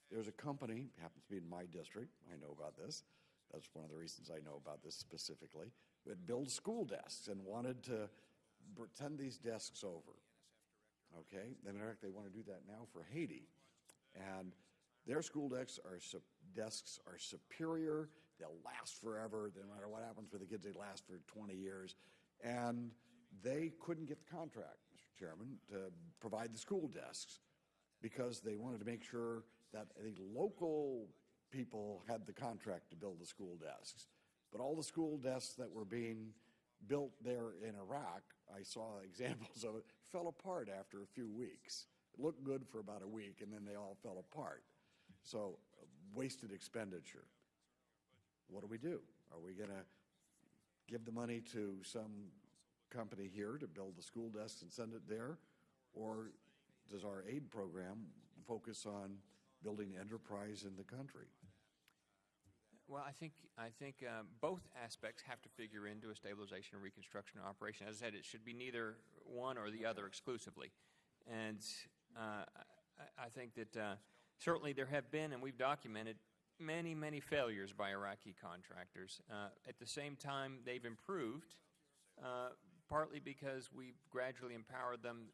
There's a company, happens to be in my district, I know about this. That's one of the reasons I know about this specifically, that builds school desks and wanted to send these desks over. Okay? In fact, they want to do that now for Haiti. And their school desks are superior. They'll last forever. No matter what happens with the kids, they last for 20 years. And they couldn't get the contract, Mr. Chairman, to provide the school desks because they wanted to make sure that the local people had the contract to build the school desks. But all the school desks that were being built there in Iraq, I saw examples of it, fell apart after a few weeks. It looked good for about a week, and then they all fell apart. So, wasted expenditure. What do we do? Are we going to give the money to some company here to build the school desks and send it there? Or does our aid program focus on building enterprise in the country? Well, I think both aspects have to figure into a stabilization and reconstruction operation. As I said, it should be neither one or the other exclusively. And I think that certainly there have been, and we've documented, many failures by Iraqi contractors. At the same time, they've improved, partly because we've gradually empowered them.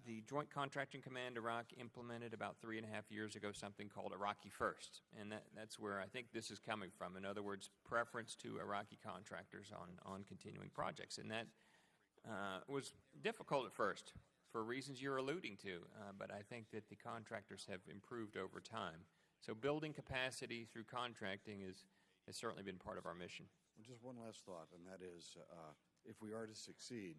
The Joint Contracting Command Iraq implemented about 3.5 years ago something called Iraqi First, and that's where I think this is coming from. In other words, preference to Iraqi contractors on continuing projects. And that was difficult at first for reasons you're alluding to, but I think that the contractors have improved over time. So building capacity through contracting has certainly been part of our mission. Well, just one last thought, and that is, if we are to succeed,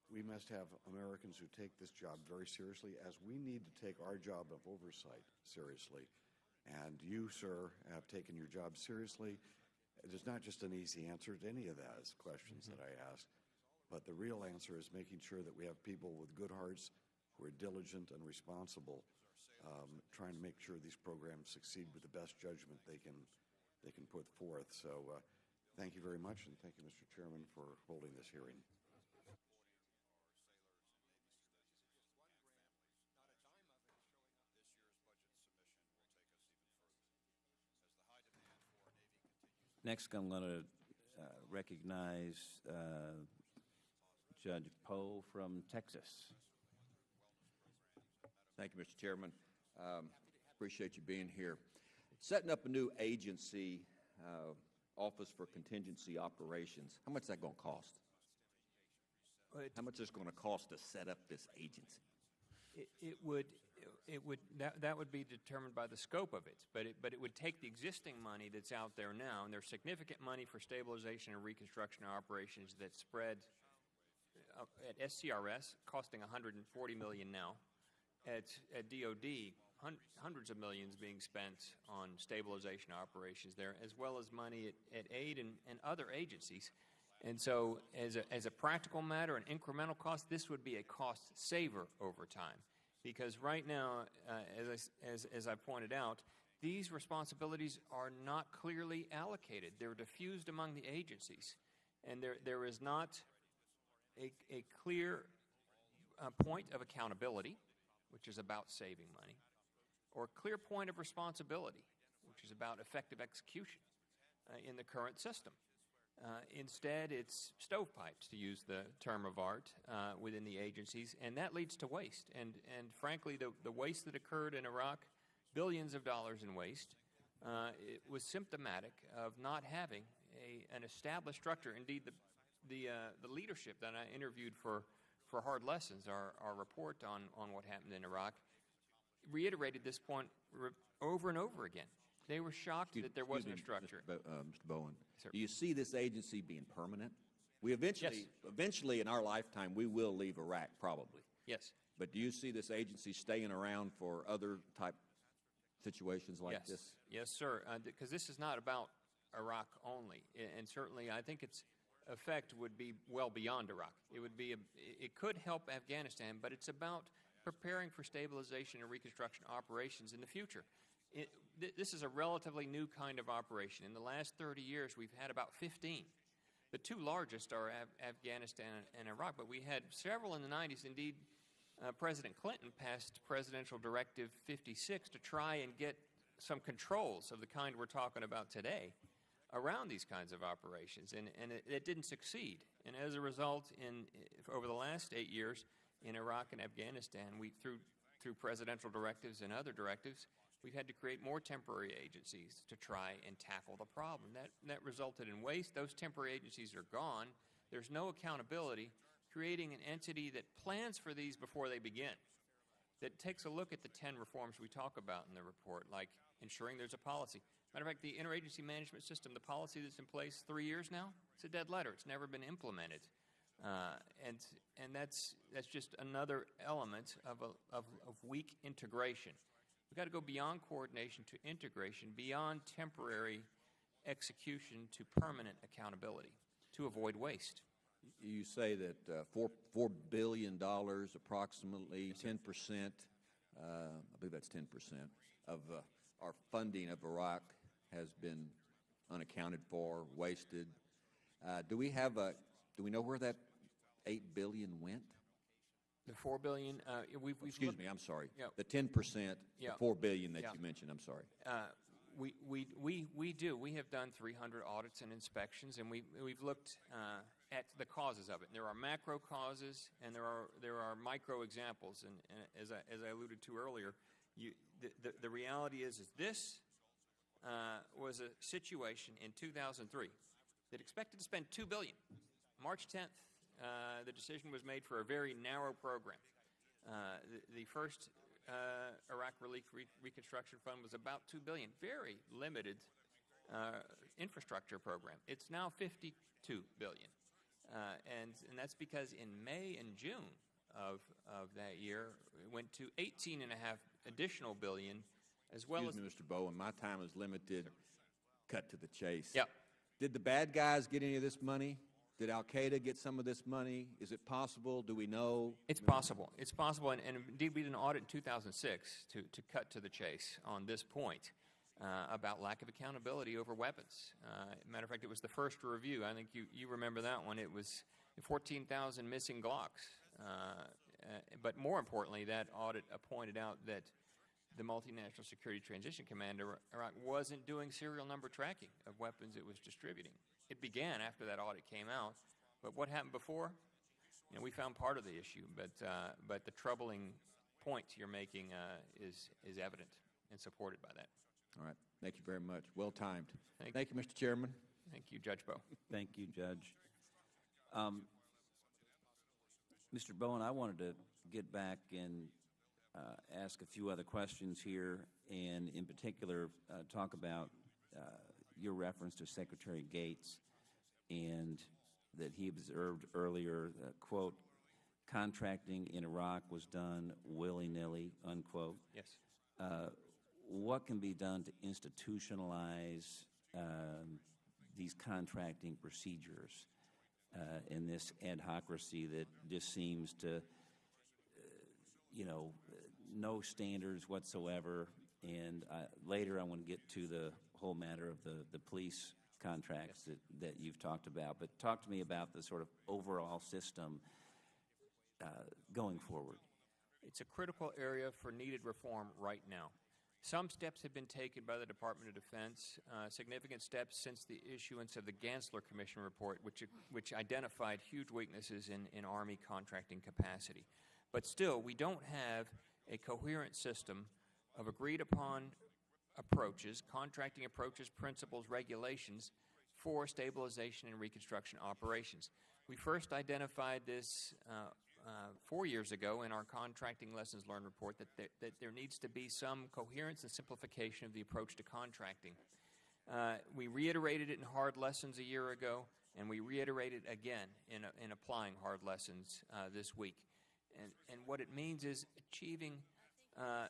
we must have Americans who take this job very seriously, as we need to take our job of oversight seriously. And you, sir, have taken your job seriously. There's not just an easy answer to any of those questions that I asked, but the real answer is making sure that we have people with good hearts who are diligent and responsible, trying to make sure these programs succeed with the best judgment they can put forth. So thank you very much, and thank you, Mr. Chairman, for holding this hearing. Next, I'm going to recognize Judge Poe from Texas. Thank you, Mr. Chairman. Appreciate you being here. Setting up a new agency, Office for Contingency Operations, how much is that going to cost? How much is it going to cost to set up this agency? That would be determined by the scope of it, but it would take the existing money that's out there now, and there's significant money for stabilization and reconstruction operations that spread at SCRS, costing $140 million now. At DOD, hundreds of millions being spent on stabilization operations there, as well as money at aid and other agencies. And so, as a practical matter, an incremental cost, this would be a cost saver over time. Because right now, as I pointed out, these responsibilities are not clearly allocated. They're diffused among the agencies. And there is not a clear point of accountability, which is about saving money, or a clear point of responsibility, which is about effective execution in the current system. Instead, it's stovepipes, to use the term of art, within the agencies, and that leads to waste. And frankly, the waste that occurred in Iraq, billions of dollars in waste, it was symptomatic of not having an established structure. Indeed, the leadership that I interviewed for Hard Lessons, our report on what happened in Iraq, reiterated this point over and over again. They were shocked that there wasn't a structure. Mr. Bowen, Sir. do you see this agency being permanent? We eventually in our lifetime, we will leave Iraq, probably. Yes. But do you see this agency staying around for other type situations like this? Yes, sir, because this is not about Iraq only, and certainly I think its effect would be well beyond Iraq. It could help Afghanistan, but it's about preparing for stabilization and reconstruction operations in the future. This is a relatively new kind of operation. In the last 30 years, we've had about 15. The two largest are Afghanistan and Iraq, but we had several in the 90s. Indeed, President Clinton passed Presidential Directive 56 to try and get some controls of the kind we're talking about today around these kinds of operations, and it didn't succeed. And as a result, over the last 8 years in Iraq and Afghanistan, through presidential directives and other directives, we've had to create more temporary agencies to try and tackle the problem. That resulted in waste. Those temporary agencies are gone. There's no accountability, creating an entity that plans for these before they begin, that takes a look at the 10 reforms we talk about in the report, like ensuring there's a policy. Matter of fact, the interagency management system, the policy that's in place 3 years now, it's a dead letter. It's never been implemented. And that's just another element of weak integration. We've got to go beyond coordination to integration, beyond temporary execution to permanent accountability to avoid waste. You say that $4 billion, approximately 10%, I believe that's 10%, of our funding of Iraq has been unaccounted for, wasted. Do we know where that $8 billion went? The $4 billion. Excuse me. I'm sorry. Yeah. The 10%, Yeah. the $4 billion that Yeah. you mentioned. I'm sorry. We do. We have done 300 audits and inspections, and we've looked at the causes of it. There are macro causes, and there are micro examples. And as I alluded to earlier, the reality is this was a situation in 2003 that expected to spend $2 billion. March 10th, the decision was made for a very narrow program. The first Iraq Relief Reconstruction Fund was about $2 billion, very limited infrastructure program. It's now $52 billion, and that's because in May and June of that year, it went to $18.5 additional billion, as well Excuse me, Mr. Bowen, my time is limited. Cut to the chase. Yep. Did the bad guys get any of this money? Did Al-Qaeda get some of this money? Is it possible? Do we know? It's possible. It's possible, and indeed we did an audit in 2006 to cut to the chase on this point about lack of accountability over weapons. Matter of fact, it was the first review. I think you remember that one. It was 14,000 missing Glocks. But more importantly, that audit pointed out that the Multinational Security Transition Command Iraq wasn't doing serial number tracking of weapons it was distributing. It began after that audit came out, but what happened before? We found part of the issue, but the troubling point you're making is evident and supported by that. All right. Thank you very much. Well timed. Thank you, Mr. Chairman. Thank you, Judge Bowe. Thank you, Judge. Mr. Bowen, I wanted to get back and ask a few other questions here, and in particular talk about your reference to Secretary Gates, and that he observed earlier, quote, contracting in Iraq was done willy-nilly, unquote. Yes. What can be done to institutionalize these contracting procedures in this adhocracy that just seems to, no standards whatsoever? And later I want to get to the whole matter of the police contracts that you've talked about. But talk to me about the sort of overall system going forward. It's a critical area for needed reform right now. Some steps have been taken by the Department of Defense, significant steps since the issuance of the Gansler Commission report, which identified huge weaknesses in Army contracting capacity. But still, we don't have a coherent system of agreed-upon approaches, contracting approaches, principles, regulations for stabilization and reconstruction operations. We first identified this 4 years ago in our Contracting Lessons Learned report that there needs to be some coherence and simplification of the approach to contracting. We reiterated it in hard lessons a year ago, and we reiterated again in applying hard lessons this week. And what it means is achieving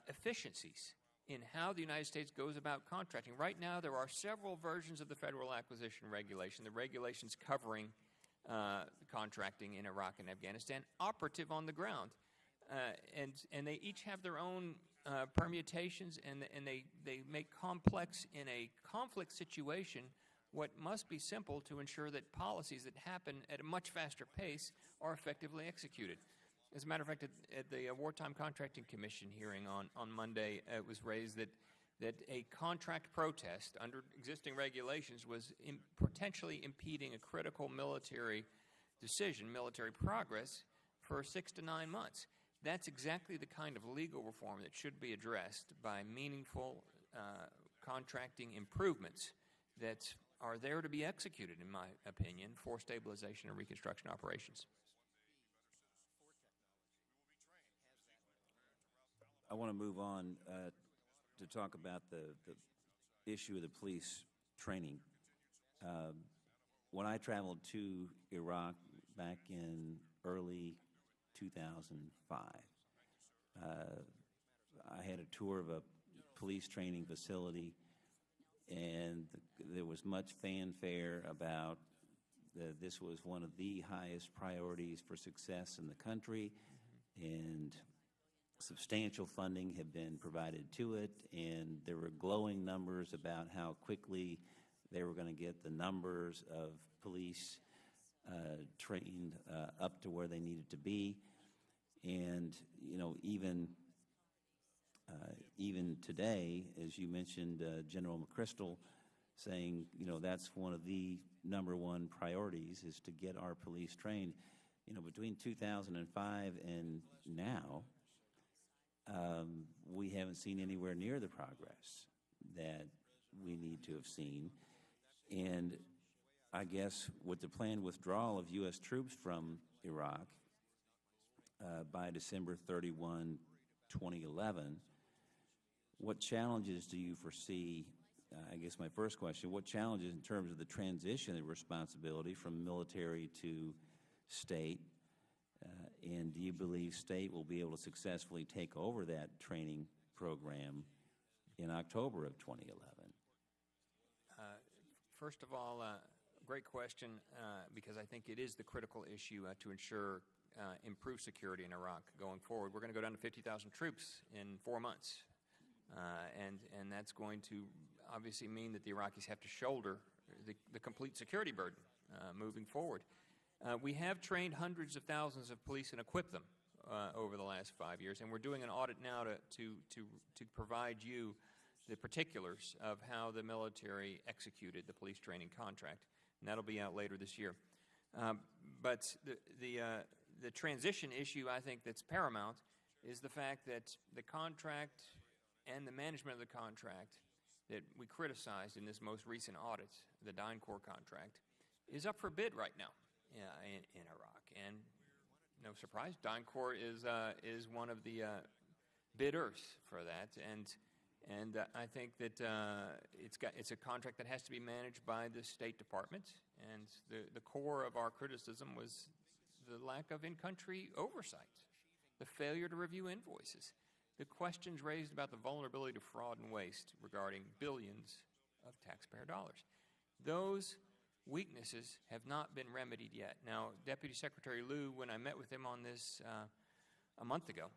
efficiencies in how the United States goes about contracting. Right now, there are several versions of the Federal Acquisition Regulation, the regulations covering contracting in Iraq and Afghanistan, operative on the ground. And they each have their own permutations, and they make complex in a conflict situation what must be simple to ensure that policies that happen at a much faster pace are effectively executed. As a matter of fact, at the Wartime Contracting Commission hearing on Monday, it was raised that a contract protest under existing regulations was potentially impeding a critical military decision, military progress, for 6 to 9 months. That's exactly the kind of legal reform that should be addressed by meaningful contracting improvements that are there to be executed, in my opinion, for stabilization and reconstruction operations. I want to move on to talk about the issue of the police training. When I traveled to Iraq back in early 2005, I had a tour of a police training facility, and there was much fanfare about this was one of the highest priorities for success in the country, and substantial funding had been provided to it, and there were glowing numbers about how quickly they were going to get the numbers of police trained up to where they needed to be. And even today, as you mentioned, General McChrystal saying that's one of the #1 priorities is to get our police trained. Between 2005 and now, we haven't seen anywhere near the progress that we need to have seen. And I guess with the planned withdrawal of U.S. troops from Iraq by December 31, 2011, what challenges do you foresee? I guess my first question, what challenges in terms of the transition of responsibility from military to state? And do you believe state will be able to successfully take over that training program in October of 2011? First of all, great question, because I think it is the critical issue to ensure improved security in Iraq going forward. We're going to go down to 50,000 troops in 4 months, and that's going to obviously mean that the Iraqis have to shoulder the complete security burden moving forward. We have trained hundreds of thousands of police and equipped them over the last 5 years, and we're doing an audit now to provide you the particulars of how the military executed the police training contract, and that'll be out later this year. But the transition issue, I think, that's paramount is the fact that the contract and the management of the contract that we criticized in this most recent audit, the DynCorp contract, is up for bid right now in Iraq. And no surprise, DynCorp is one of the bidders for that, and I think that it's a contract that has to be managed by the State Department. And the core of our criticism was the lack of in-country oversight, the failure to review invoices, the questions raised about the vulnerability to fraud and waste regarding billions of taxpayer dollars. Those weaknesses have not been remedied yet. Now, Deputy Secretary Lew, when I met with him on this a month ago,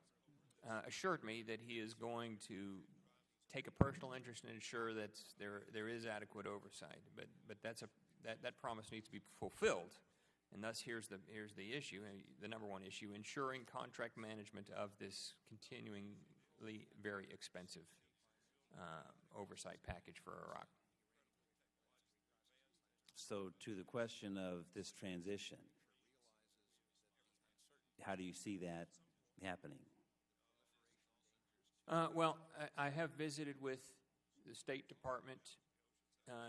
assured me that he is going to take a personal interest and ensure that there is adequate oversight. But that promise needs to be fulfilled. And thus, here's the issue, the #1 issue: ensuring contract management of this continuingly very expensive oversight package for Iraq. So to the question of this transition, how do you see that happening? Well, I have visited with the State Department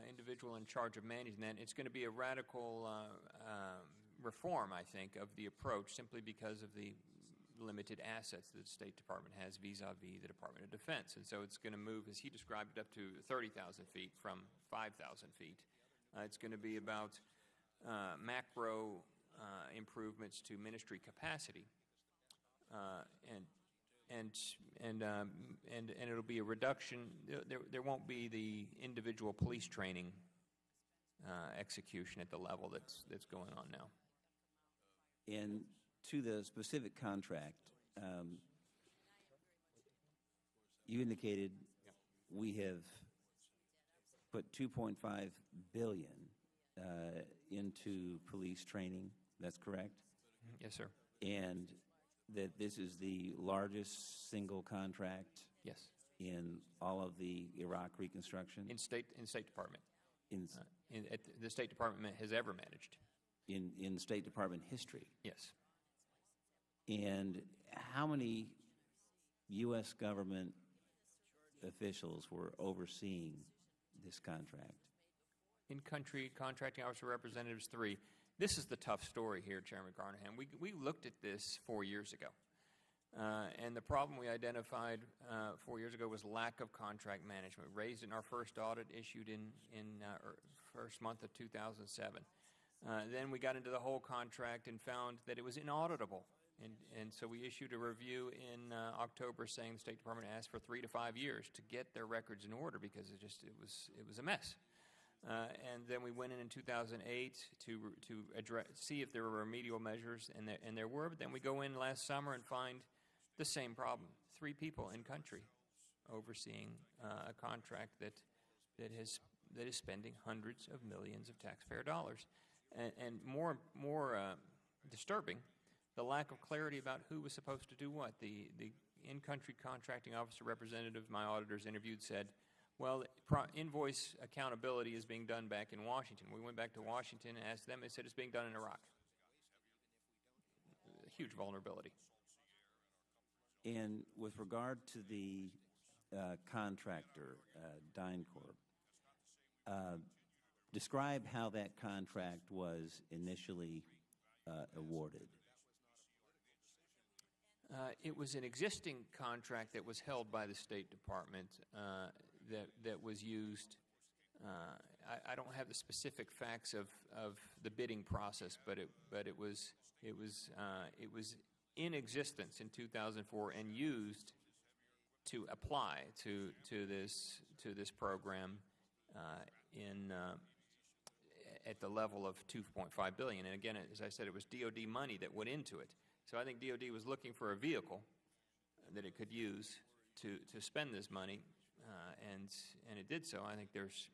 individual in charge of managing that. It's going to be a radical reform, I think, of the approach, simply because of the limited assets that the State Department has vis-a-vis the Department of Defense. And so it's going to move, as he described it, up to 30,000 feet from 5,000 feet. It's going to be about macro improvements to ministry capacity, and it'll be a reduction. There won't be the individual police training execution at the level that's going on now. And to the specific contract, you indicated we have put $2.5 billion into police training. That's correct? Yes, sir. And that this is the largest single contract Yes. in all of the Iraq Reconstruction? In State Department. In The State Department has ever managed. in State Department history? Yes. And how many U.S. government officials were overseeing this contract? In-country contracting officer representatives 3. This is the tough story here, Chairman Carnahan. We looked at this 4 years ago, and the problem we identified 4 years ago was lack of contract management, raised in our first audit issued in first month of 2007. Then we got into the whole contract and found that it was inauditable, and so we issued a review in October saying the State Department asked for 3 to 5 years to get their records in order because it was a mess. And then we went in 2008 to see if there were remedial measures, and there were. But then we go in last summer and find the same problem: 3 people in country overseeing a contract that is spending hundreds of millions of taxpayer dollars, and more disturbing, the lack of clarity about who was supposed to do what. The in-country contracting officer representative my auditors interviewed said, well, invoice accountability is being done back in Washington. We went back to Washington and asked them. They said it's being done in Iraq. A huge vulnerability. And with regard to the contractor, DynCorp, describe how that contract was initially awarded. It was an existing contract that was held by the State Department that was used. I don't have the specific facts of the bidding process, but it was in existence in 2004 and used to apply to this program at the level of $2.5 billion. And again, as I said, it was DoD money that went into it. So I think DoD was looking for a vehicle that it could use to spend this money, and it did so. I think there's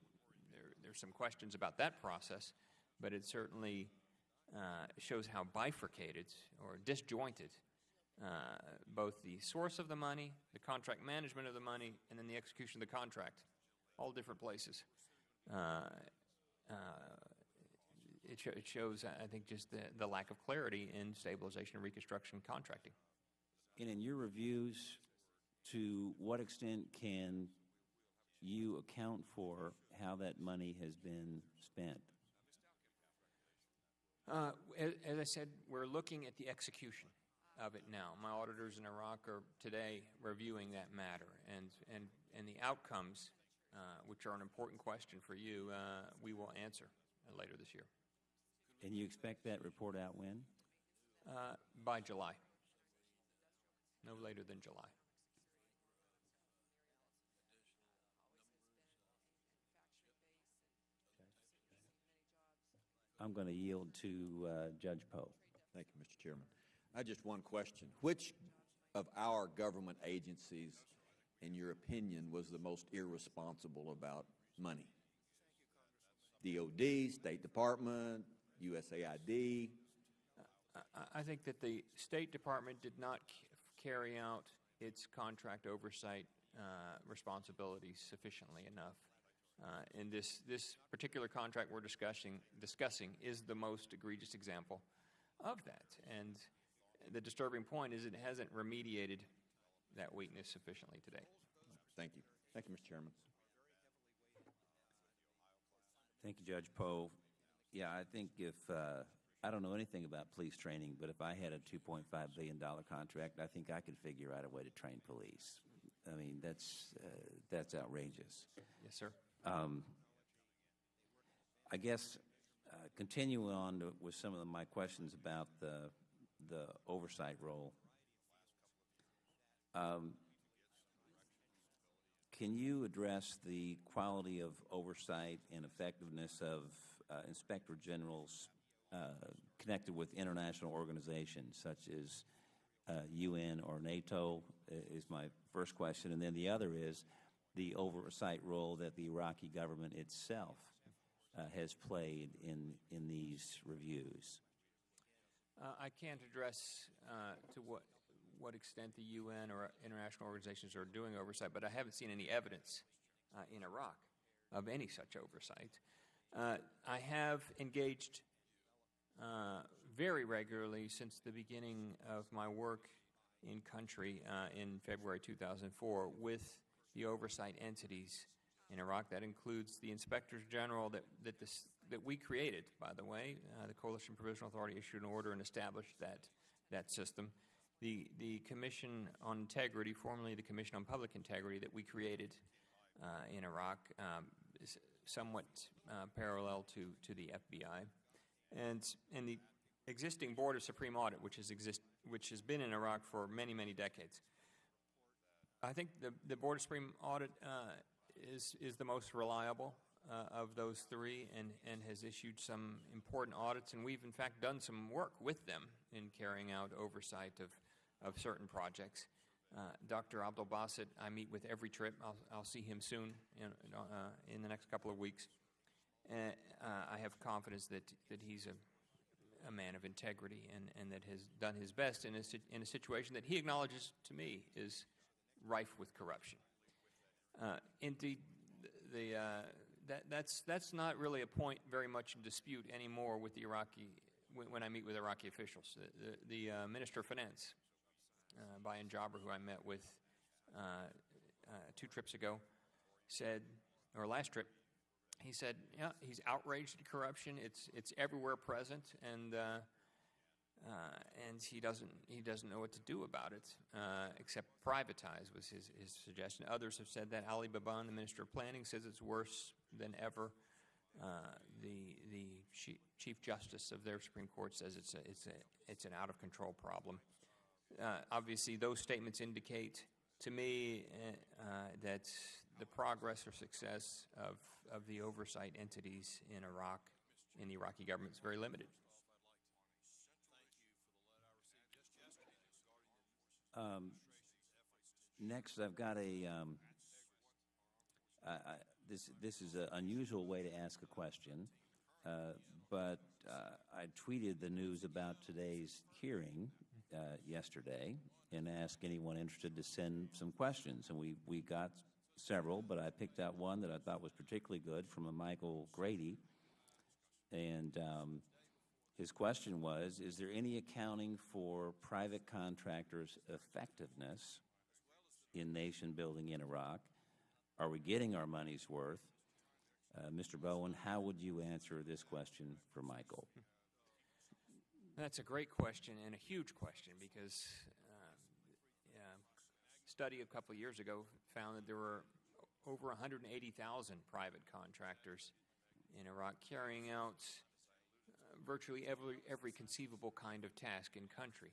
some questions about that process, but it certainly shows how bifurcated or disjointed both the source of the money, the contract management of the money, and then the execution of the contract, all different places. It shows, I think, just the lack of clarity in stabilization and reconstruction contracting. And in your reviews, to what extent can you account for how that money has been spent? As I said, we're looking at the execution of it now. My auditors in Iraq are today reviewing that matter, and the outcomes, which are an important question for you, we will answer later this year. And you expect that report out when? By July. No later than July. I'm going to yield to Judge Poe. Thank you, Mr. Chairman. I just one question. Which of our government agencies, in your opinion, was the most irresponsible about money? DOD, State Department, USAID? I think that the State Department did not carry out its contract oversight responsibilities sufficiently enough. And this particular contract we're discussing is the most egregious example of that. And the disturbing point is it hasn't remediated that weakness sufficiently to date. Thank you. Thank you, Mr. Chairman. Thank you, Judge Poe. Yeah, I think if I don't know anything about police training, but if I had a $2.5 billion contract, I think I could figure out a way to train police. I mean, that's outrageous. Yes, sir. I guess continuing on with some of my questions about the oversight role. Can you address the quality of oversight and effectiveness of Inspector Generals connected with international organizations such as UN or NATO is my first question. And then the other is the oversight role that the Iraqi government itself has played in these reviews. I can't address to what extent the UN or international organizations are doing oversight, but I haven't seen any evidence in Iraq of any such oversight. I have engaged very regularly since the beginning of my work in country in February 2004 with the oversight entities in Iraq. That includes the inspectors general that we created, by the way. The Coalition Provisional Authority issued an order and established that system. The Commission on Integrity, formerly the Commission on Public Integrity, that we created in Iraq, is somewhat parallel to the FBI, and the existing Board of Supreme Audit, which has been in Iraq for many, many decades. I think the Board of Supreme Audit is the most reliable of those three, and has issued some important audits, and we've in fact done some work with them in carrying out oversight of certain projects. Dr. Abdul Basit, I meet with every trip. I'll see him soon in the next couple of weeks. I have confidence that he's a man of integrity and that has done his best in a situation that he acknowledges to me is rife with corruption. Indeed, that's not really a point very much in dispute anymore with the Iraqi when I meet with Iraqi officials. The Minister of Finance, Bayan Jabr, who I met with 2 trips ago, said, or last trip, he said, yeah, he's outraged at corruption. It's everywhere present, and he doesn't know what to do about it except privatize was his suggestion. Others have said that. Ali Baban, the Minister of Planning, says it's worse than ever. The Chief Justice of their Supreme Court says it's an out of control problem. Obviously, those statements indicate to me that the progress or success of the oversight entities in Iraq, in the Iraqi government, is very limited. Next, I've got this is an unusual way to ask a question, but I tweeted the news about today's hearing yesterday and asked anyone interested to send some questions, and we got several, but I picked out one that I thought was particularly good from a Michael Grady, and his question was, is there any accounting for private contractors' effectiveness in nation building in Iraq? Are we getting our money's worth? Mr. Bowen, how would you answer this question for Michael? That's a great question and a huge question, because a study a couple of years ago found that there were over 180,000 private contractors in Iraq carrying out virtually every conceivable kind of task in country.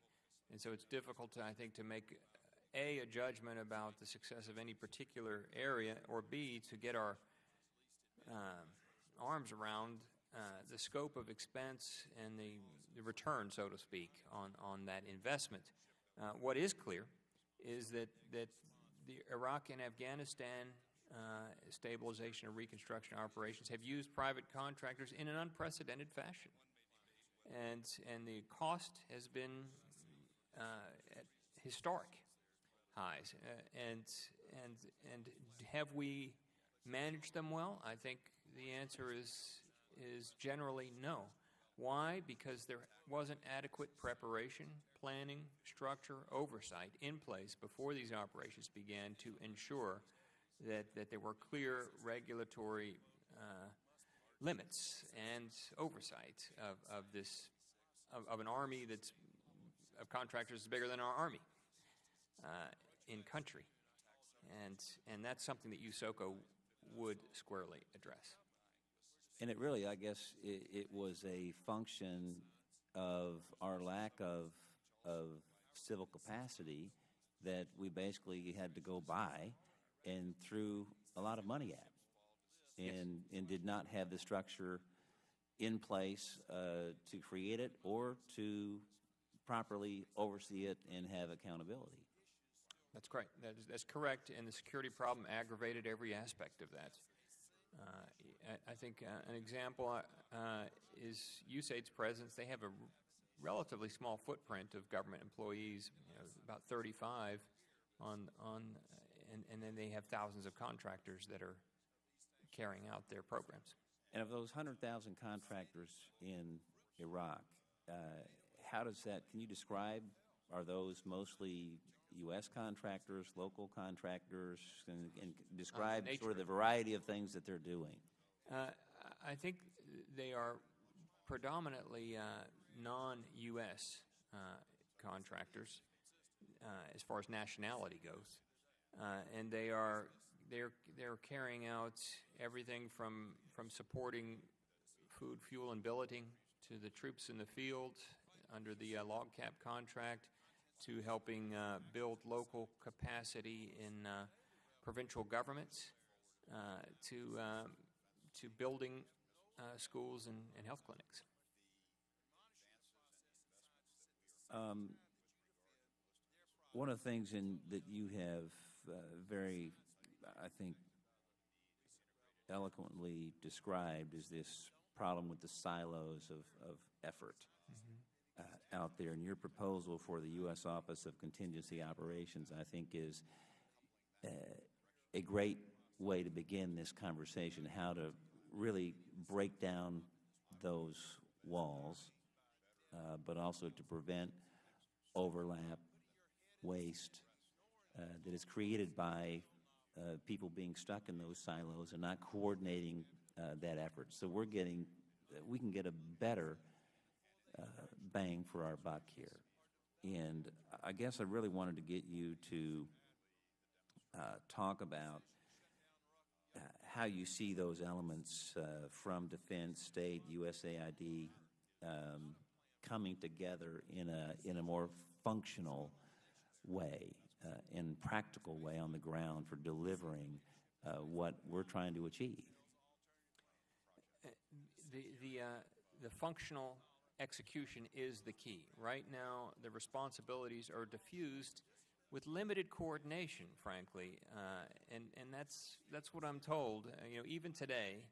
And so it's difficult, I think, to make A, a judgment about the success of any particular area, or B, to get our arms around the scope of expense and the return, so to speak, on that investment. What is clear is that the Iraq and Afghanistan stabilization and reconstruction operations have used private contractors in an unprecedented fashion. And the cost has been historic. highs. And have we managed them well? I think the answer is generally no. Why? Because there wasn't adequate preparation, planning, structure, oversight in place before these operations began to ensure that there were clear regulatory limits and oversight of an army of contractors bigger than our army in country. And that's something that USOCO would squarely address. And it really, I guess, it was a function of our lack of civil capacity that we basically had to go by and threw a lot of money at, and did not have the structure in place to create it or to properly oversee it and have accountability. That's correct. That's correct, and the security problem aggravated every aspect of that. I think an example is USAID's presence. They have a relatively small footprint of government employees, about 35, and then they have thousands of contractors that are carrying out their programs. And of those 100,000 contractors in Iraq, how does that, can you describe, are those mostly U.S. contractors, local contractors, and describe sort of the variety of things that they're doing? I think they are predominantly non-U.S. Contractors as far as nationality goes, and they're carrying out everything from supporting food, fuel, and billeting to the troops in the field under the log cap contract, to helping build local capacity in provincial governments, to building schools and health clinics. One of the things that you have very, I think, eloquently described is this problem with the silos of effort out there. And your proposal for the U.S. Office of Contingency Operations, I think, is a great way to begin this conversation, how to really break down those walls, but also to prevent overlap, waste that is created by people being stuck in those silos and not coordinating that effort. So we can get a better bang for our buck here. And I guess I really wanted to get you to talk about how you see those elements from defense, state, USAID coming together in a more functional way, in practical way on the ground for delivering what we're trying to achieve. The functional execution is the key. Right now, the responsibilities are diffused with limited coordination, frankly, and that's what I'm told. Even today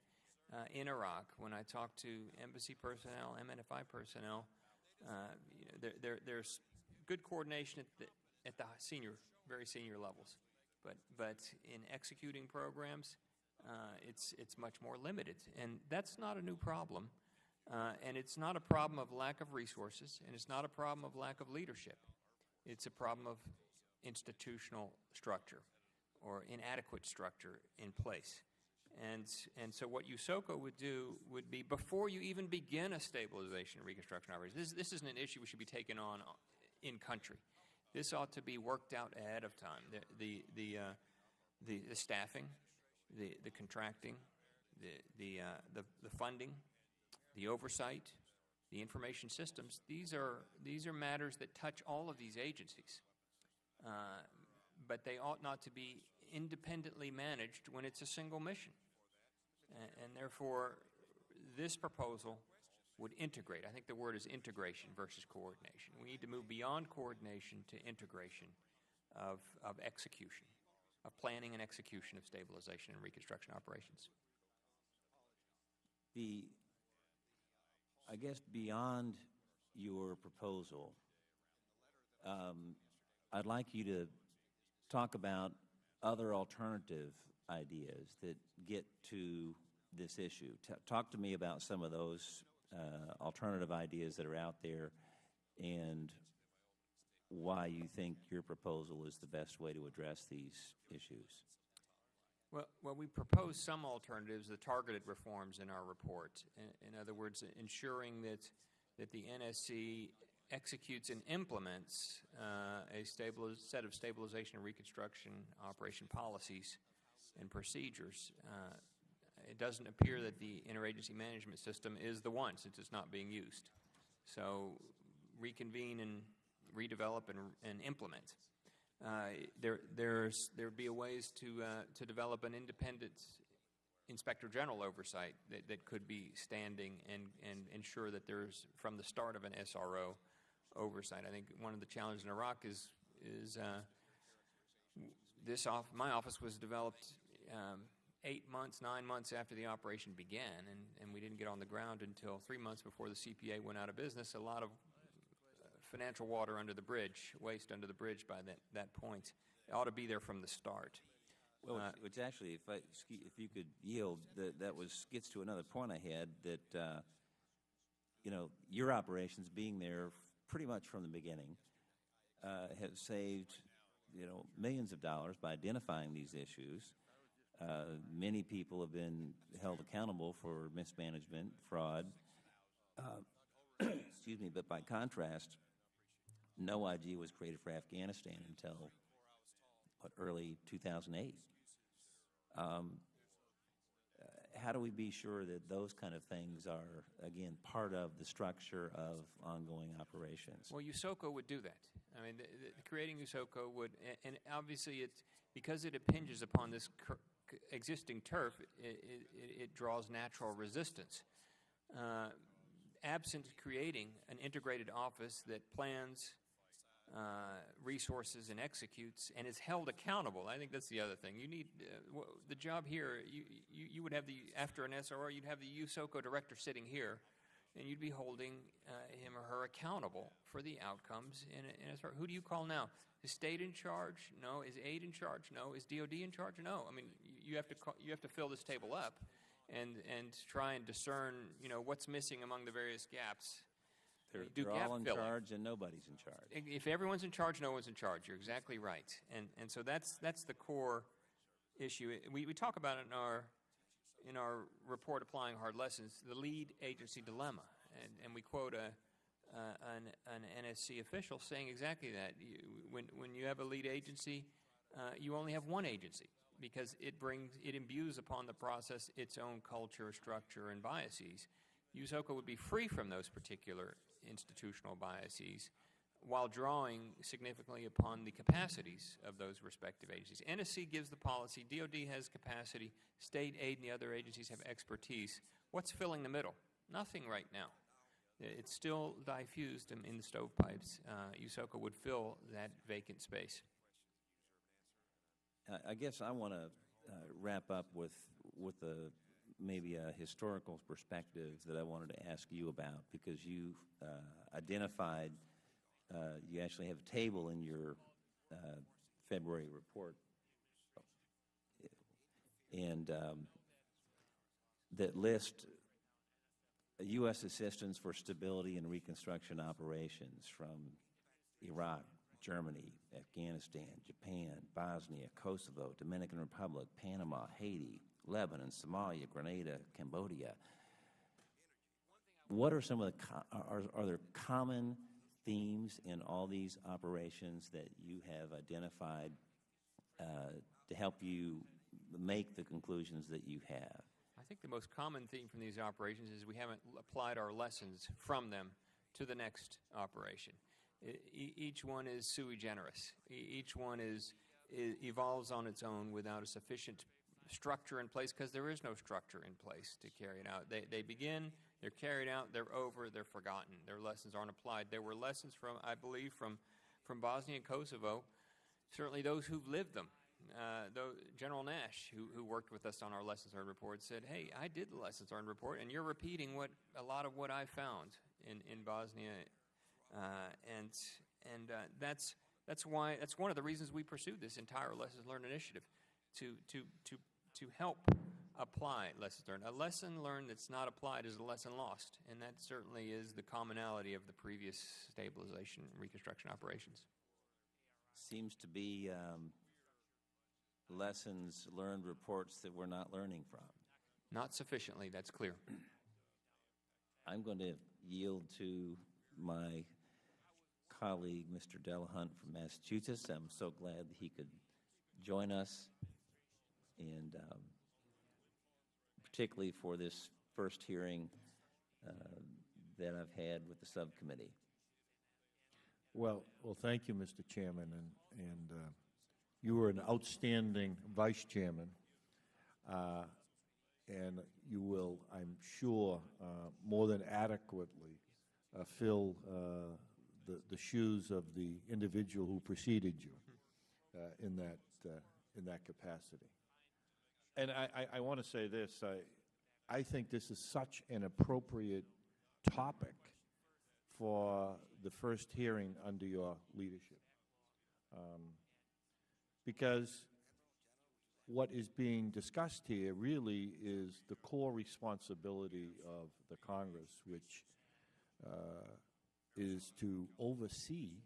in Iraq, when I talk to embassy personnel, MNFI personnel, there's good coordination at the very senior levels, but in executing programs, it's much more limited, and that's not a new problem. And it's not a problem of lack of resources, and it's not a problem of lack of leadership. It's a problem of institutional structure or inadequate structure in place. And so what USOCO would do would be, before you even begin a stabilization and reconstruction operation, this isn't an issue we should be taking on in country. This ought to be worked out ahead of time. The staffing, the contracting, the funding, the oversight, the information systems, these are matters that touch all of these agencies. But they ought not to be independently managed when it's a single mission. And therefore, this proposal would integrate. I think the word is integration versus coordination. We need to move beyond coordination to integration of execution, of planning and execution of stabilization and reconstruction operations. I guess beyond your proposal, I'd like you to talk about other alternative ideas that get to this issue. Talk to me about some of those alternative ideas that are out there and why you think your proposal is the best way to address these issues. Well, we propose some alternatives, the targeted reforms in our report. In other words, ensuring that the NSC executes and implements a set of stabilization and reconstruction operation policies and procedures. It doesn't appear that the interagency management system is the one, since it's not being used. So reconvene and redevelop and implement. There'd be ways to develop an independent inspector general oversight that could be standing and ensure that there's, from the start of an SRO, oversight. I think one of the challenges in Iraq is my office was developed 8 months, 9 months after the operation began, and we didn't get on the ground until 3 months before the CPA went out of business. A lot of financial water under the bridge, waste under the bridge by that point. It ought to be there from the start. Well, which actually, if you could yield, that gets to another point I had, that your operations being there pretty much from the beginning have saved millions of dollars by identifying these issues. Many people have been held accountable for mismanagement, fraud. Excuse me, but by contrast, no IG was created for Afghanistan until early 2008. How do we be sure that those kind of things are, again, part of the structure of ongoing operations? Well, USOCO would do that. I mean, creating USOCO would, and obviously because it impinges upon this existing turf, it draws natural resistance. Absent creating an integrated office that plans resources and executes and is held accountable. I think that's the other thing. You need the job here. You would have after an SRO, you'd have the USOCO director sitting here, and you'd be holding him or her accountable for the outcomes in a SRO. Who do you call now? Is state in charge? No. Is aid in charge? No. Is DOD in charge? No. I mean, you have to fill this table up and try and discern what's missing among the various gaps. They're all in charge and nobody's in charge. If everyone's in charge, no one's in charge. You're exactly right. And so that's the core issue. We talk about it in our report, Applying Hard Lessons, the lead agency dilemma. And we quote an NSC official saying exactly that. When you have a lead agency, you only have one agency, because it imbues upon the process its own culture, structure, and biases. USOCO would be free from those particular institutional biases while drawing significantly upon the capacities of those respective agencies. NSC gives the policy, DOD has capacity, state aid and the other agencies have expertise. What's filling the middle? Nothing right now. It's still diffused in the stovepipes. USOCO would fill that vacant space. I guess I want to wrap up with maybe a historical perspective that I wanted to ask you about, because you identified, you actually have a table in your February report, and that lists U.S. assistance for stability and reconstruction operations from Iraq, Germany, Afghanistan, Japan, Bosnia, Kosovo, Dominican Republic, Panama, Haiti, Lebanon, Somalia, Grenada, Cambodia. What are some of are there common themes in all these operations that you have identified to help you make the conclusions that you have? I think the most common theme from these operations is we haven't applied our lessons from them to the next operation. Each one is sui generis. Each one evolves on its own without a sufficient structure in place, because there is no structure in place to carry it out. They begin, they're carried out, they're over, they're forgotten. Their lessons aren't applied. There were lessons from, I believe, from Bosnia and Kosovo, certainly those who've lived them. General Nash, who worked with us on our lessons learned report, said, "Hey, I did the lessons learned report, and you're repeating a lot of what I found in Bosnia." And that's That's one of the reasons we pursued this entire Lessons Learned initiative, to help apply lessons learned. A lesson learned that's not applied is a lesson lost, and that certainly is the commonality of the previous stabilization and reconstruction operations. Seems to be lessons learned reports that we're not learning from. Not sufficiently, that's clear. I'm going to yield to my colleague, Mr. Delahunt from Massachusetts. I'm so glad that he could join us, and particularly for this first hearing that I've had with the subcommittee. Well, thank you, Mr. Chairman, and you were an outstanding vice chairman, and you will, I'm sure, more than adequately fill the shoes of the individual who preceded you in that capacity. And I want to say this: I think this is such an appropriate topic for the first hearing under your leadership, because what is being discussed here really is the core responsibility of the Congress, which is to oversee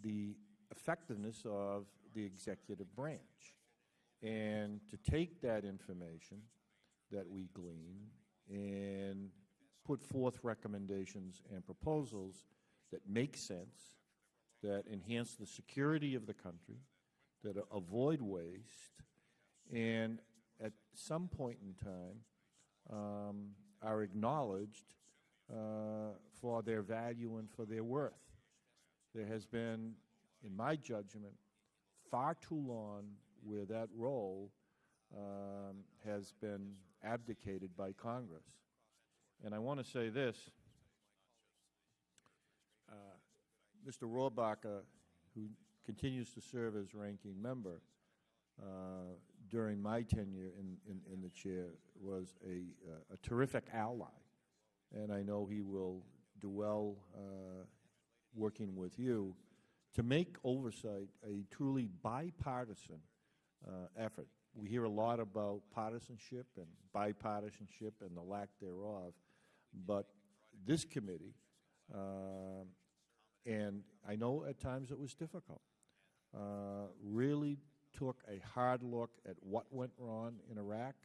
the effectiveness of the executive branch, and to take that information that we glean and put forth recommendations and proposals that make sense, that enhance the security of the country, that avoid waste, and at some point in time are acknowledged for their value and for their worth. There has been, in my judgment, far too long where that role has been abdicated by Congress. And I want to say this: Mr. Rohrabacher, who continues to serve as ranking member during my tenure in the chair, was a terrific ally, and I know he will do well working with you to make oversight a truly bipartisan effort. We hear a lot about partisanship and bipartisanship and the lack thereof, but this committee, and I know at times it was difficult, really took a hard look at what went wrong in Iraq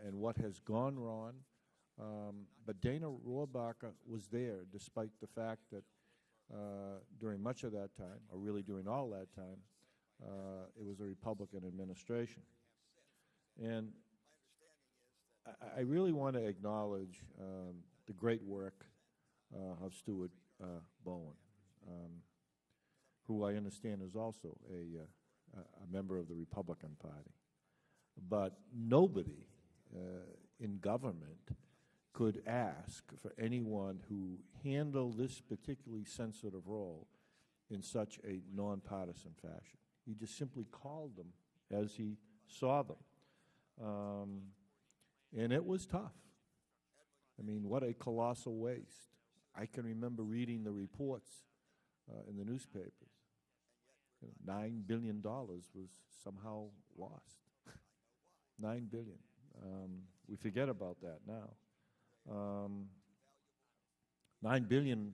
and what has gone wrong. But Dana Rohrabacher was there, despite the fact that during much of that time, or really during all that time, it was a Republican administration. And I really want to acknowledge the great work of Stuart Bowen, who I understand is also a member of the Republican Party. But nobody in government could ask for anyone who handled this particularly sensitive role in such a nonpartisan fashion. He just simply called them as he saw them. And it was tough. I mean, what a colossal waste. I can remember reading the reports in the newspapers. $9 billion was somehow lost. $9 billion. We forget about that now. $9 billion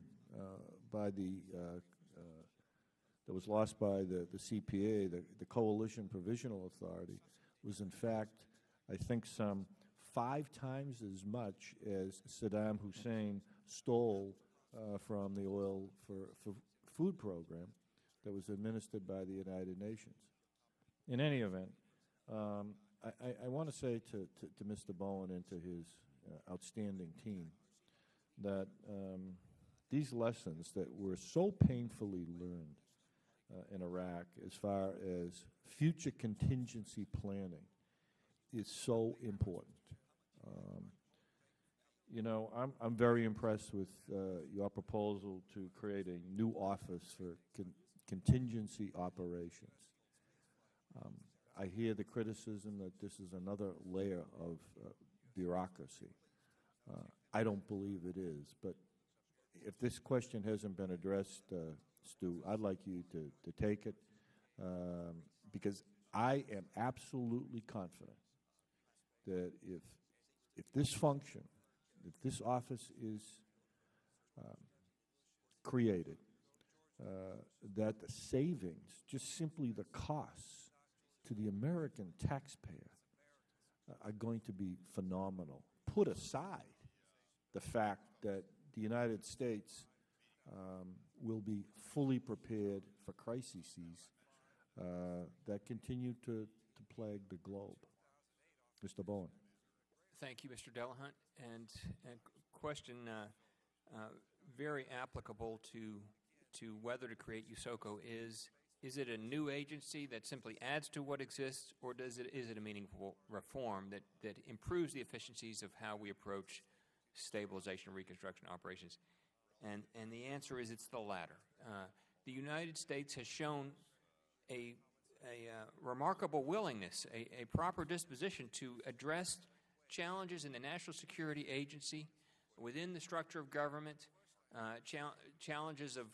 that was lost by the CPA, the Coalition Provisional Authority, was in fact, I think, some 5 times as much as Saddam Hussein stole from the oil for food program that was administered by the United Nations. In any event, I want to say to Mr. Bowen and to his outstanding team that these lessons that were so painfully learned in Iraq, as far as future contingency planning, is so important. You know, I'm very impressed with your proposal to create a new office for contingency operations. I hear the criticism that this is another layer of bureaucracy. I don't believe it is, but if this question hasn't been addressed Stu, I'd like you to take it because I am absolutely confident that if this function, if this office is created, that the savings, just simply the costs to the American taxpayer, are going to be phenomenal. Put aside the fact that the United States will be fully prepared for crises that continue to plague the globe. Mr. Bowen. Thank you, Mr. Delahunt. And a question very applicable to whether to create USOCO is it a new agency that simply adds to what exists, or is it a meaningful reform that improves the efficiencies of how we approach stabilization and reconstruction operations? And the answer is it's the latter. The United States has shown a remarkable willingness, a proper disposition to address challenges in the National Security Agency, within the structure of government, challenges of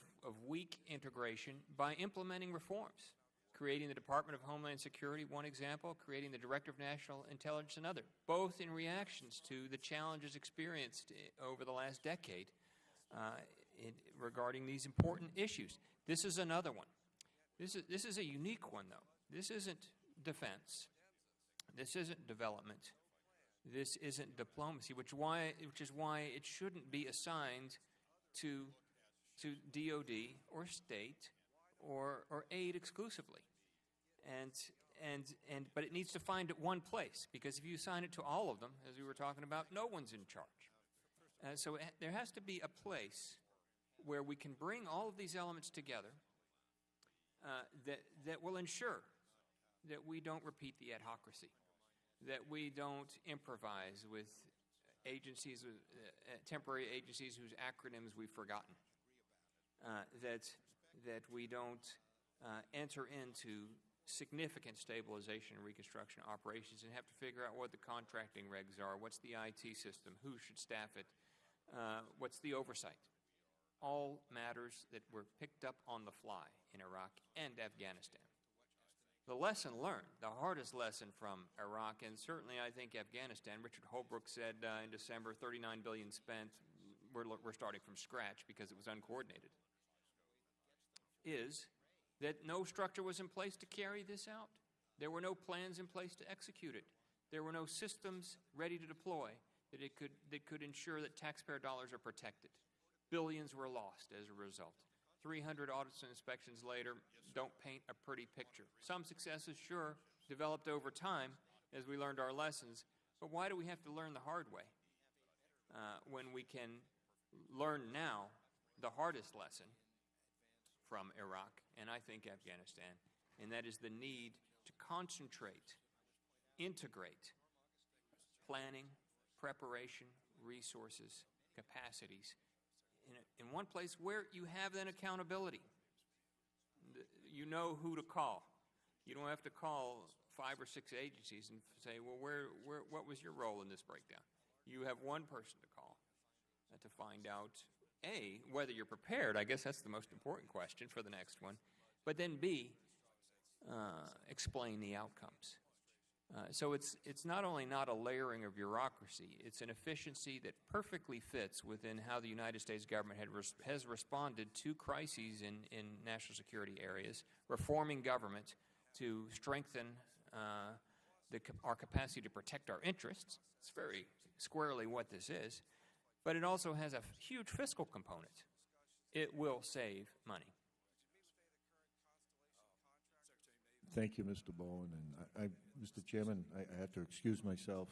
weak integration by implementing reforms, creating the Department of Homeland Security, one example, creating the Director of National Intelligence, another, both in reactions to the challenges experienced over the last decade regarding these important issues. This is another one. This is a unique one, though. This isn't defense. This isn't development. This isn't diplomacy, which is why it shouldn't be assigned to DOD or state or aid exclusively. But it needs to find one place, because if you assign it to all of them, as we were talking about, no one's in charge. So there has to be a place where we can bring all of these elements together that will ensure that we don't repeat the adhocracy, that we don't improvise with agencies, temporary agencies whose acronyms we've forgotten, that we don't enter into significant stabilization and reconstruction operations and have to figure out what the contracting regs are, what's the IT system, who should staff it, what's the oversight. All matters that were picked up on the fly in Iraq and Afghanistan. The lesson learned, the hardest lesson from Iraq, and certainly I think Afghanistan, Richard Holbrooke said in December, $39 billion spent, we're starting from scratch because it was uncoordinated, is that no structure was in place to carry this out. There were no plans in place to execute it. There were no systems ready to deploy that could ensure that taxpayer dollars are protected. Billions were lost as a result. 300 audits and inspections later don't paint a pretty picture. Some successes, sure, developed over time as we learned our lessons, but why do we have to learn the hard way when we can learn now the hardest lesson from Iraq and I think Afghanistan, and that is the need to concentrate, integrate planning, preparation, resources, capacities in one place where you have then accountability. You know who to call. You don't have to call 5 or 6 agencies and say, well, what was your role in this breakdown? You have one person to call to find out, A, whether you're prepared. I guess that's the most important question for the next one. But then B, explain the outcomes. So it's not only not a layering of bureaucracy, it's an efficiency that perfectly fits within how the United States government has responded to crises in national security areas, reforming government to strengthen our capacity to protect our interests. It's very squarely what this is. But it also has a huge fiscal component. It will save money. Thank you, Mr. Bowen. And Mr. Chairman, I have to excuse myself.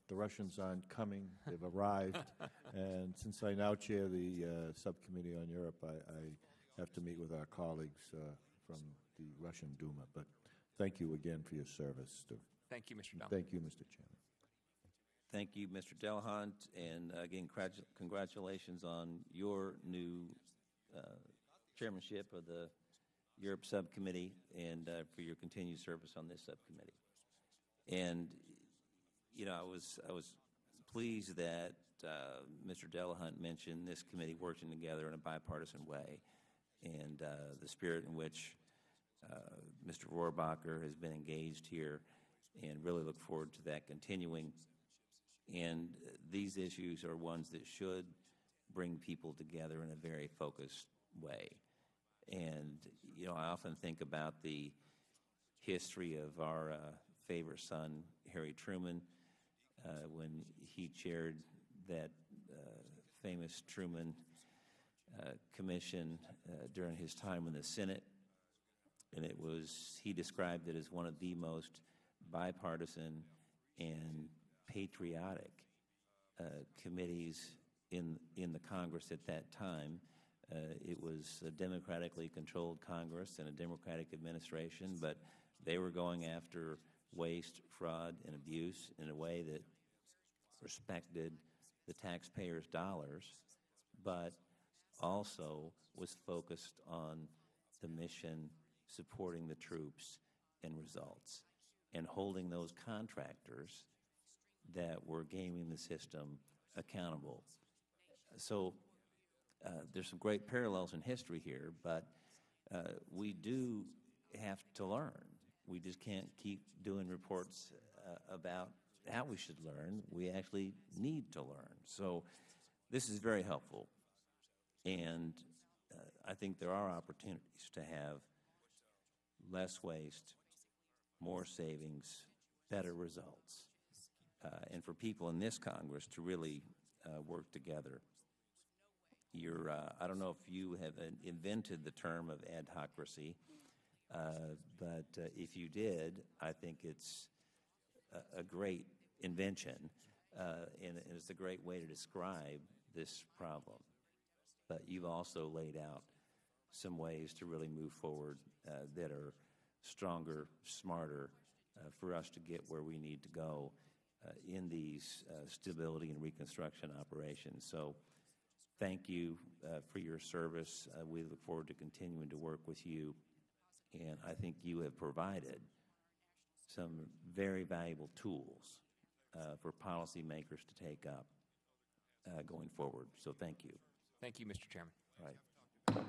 The Russians aren't coming. They've arrived. And since I now chair the Subcommittee on Europe, I have to meet with our colleagues from the Russian Duma. But thank you again for your service, Stu. Thank you, Mr. Delahunt. Thank you, Mr. Chairman. Thank you, Mr. Delahunt. And again, congratulations on your new chairmanship of the Europe Subcommittee and for your continued service on this subcommittee. And, you know, I was pleased that Mr. Delahunt mentioned this committee working together in a bipartisan way. and the spirit in which Mr. Rohrbacher has been engaged here, and really look forward to that continuing. And these issues are ones that should bring people together in a very focused way. And, you know, I often think about the history of our favorite son, Harry Truman, when he chaired that famous Truman Commission during his time in the Senate. And he described it as one of the most bipartisan and patriotic committees in the Congress at that time. It was a democratically controlled Congress and a Democratic administration, but they were going after waste, fraud, and abuse in a way that respected the taxpayers' dollars, but also was focused on the mission, supporting the troops and results, and holding those contractors that were gaming the system accountable. So there's some great parallels in history here, but we do have to learn. We just can't keep doing reports about how we should learn. We actually need to learn. So this is very helpful. And I think there are opportunities to have less waste, more savings, better results, and for people in this Congress to really work together. I don't know if you have invented the term of adhocracy, but if you did, I think it's a great invention, and it's a great way to describe this problem. But you've also laid out some ways to really move forward that are stronger, smarter, for us to get where we need to go in these stability and reconstruction operations. So thank you for your service. We look forward to continuing to work with you, and I think you have provided some very valuable tools for policymakers to take up going forward. So thank you. Thank you, Mr. Chairman. All right.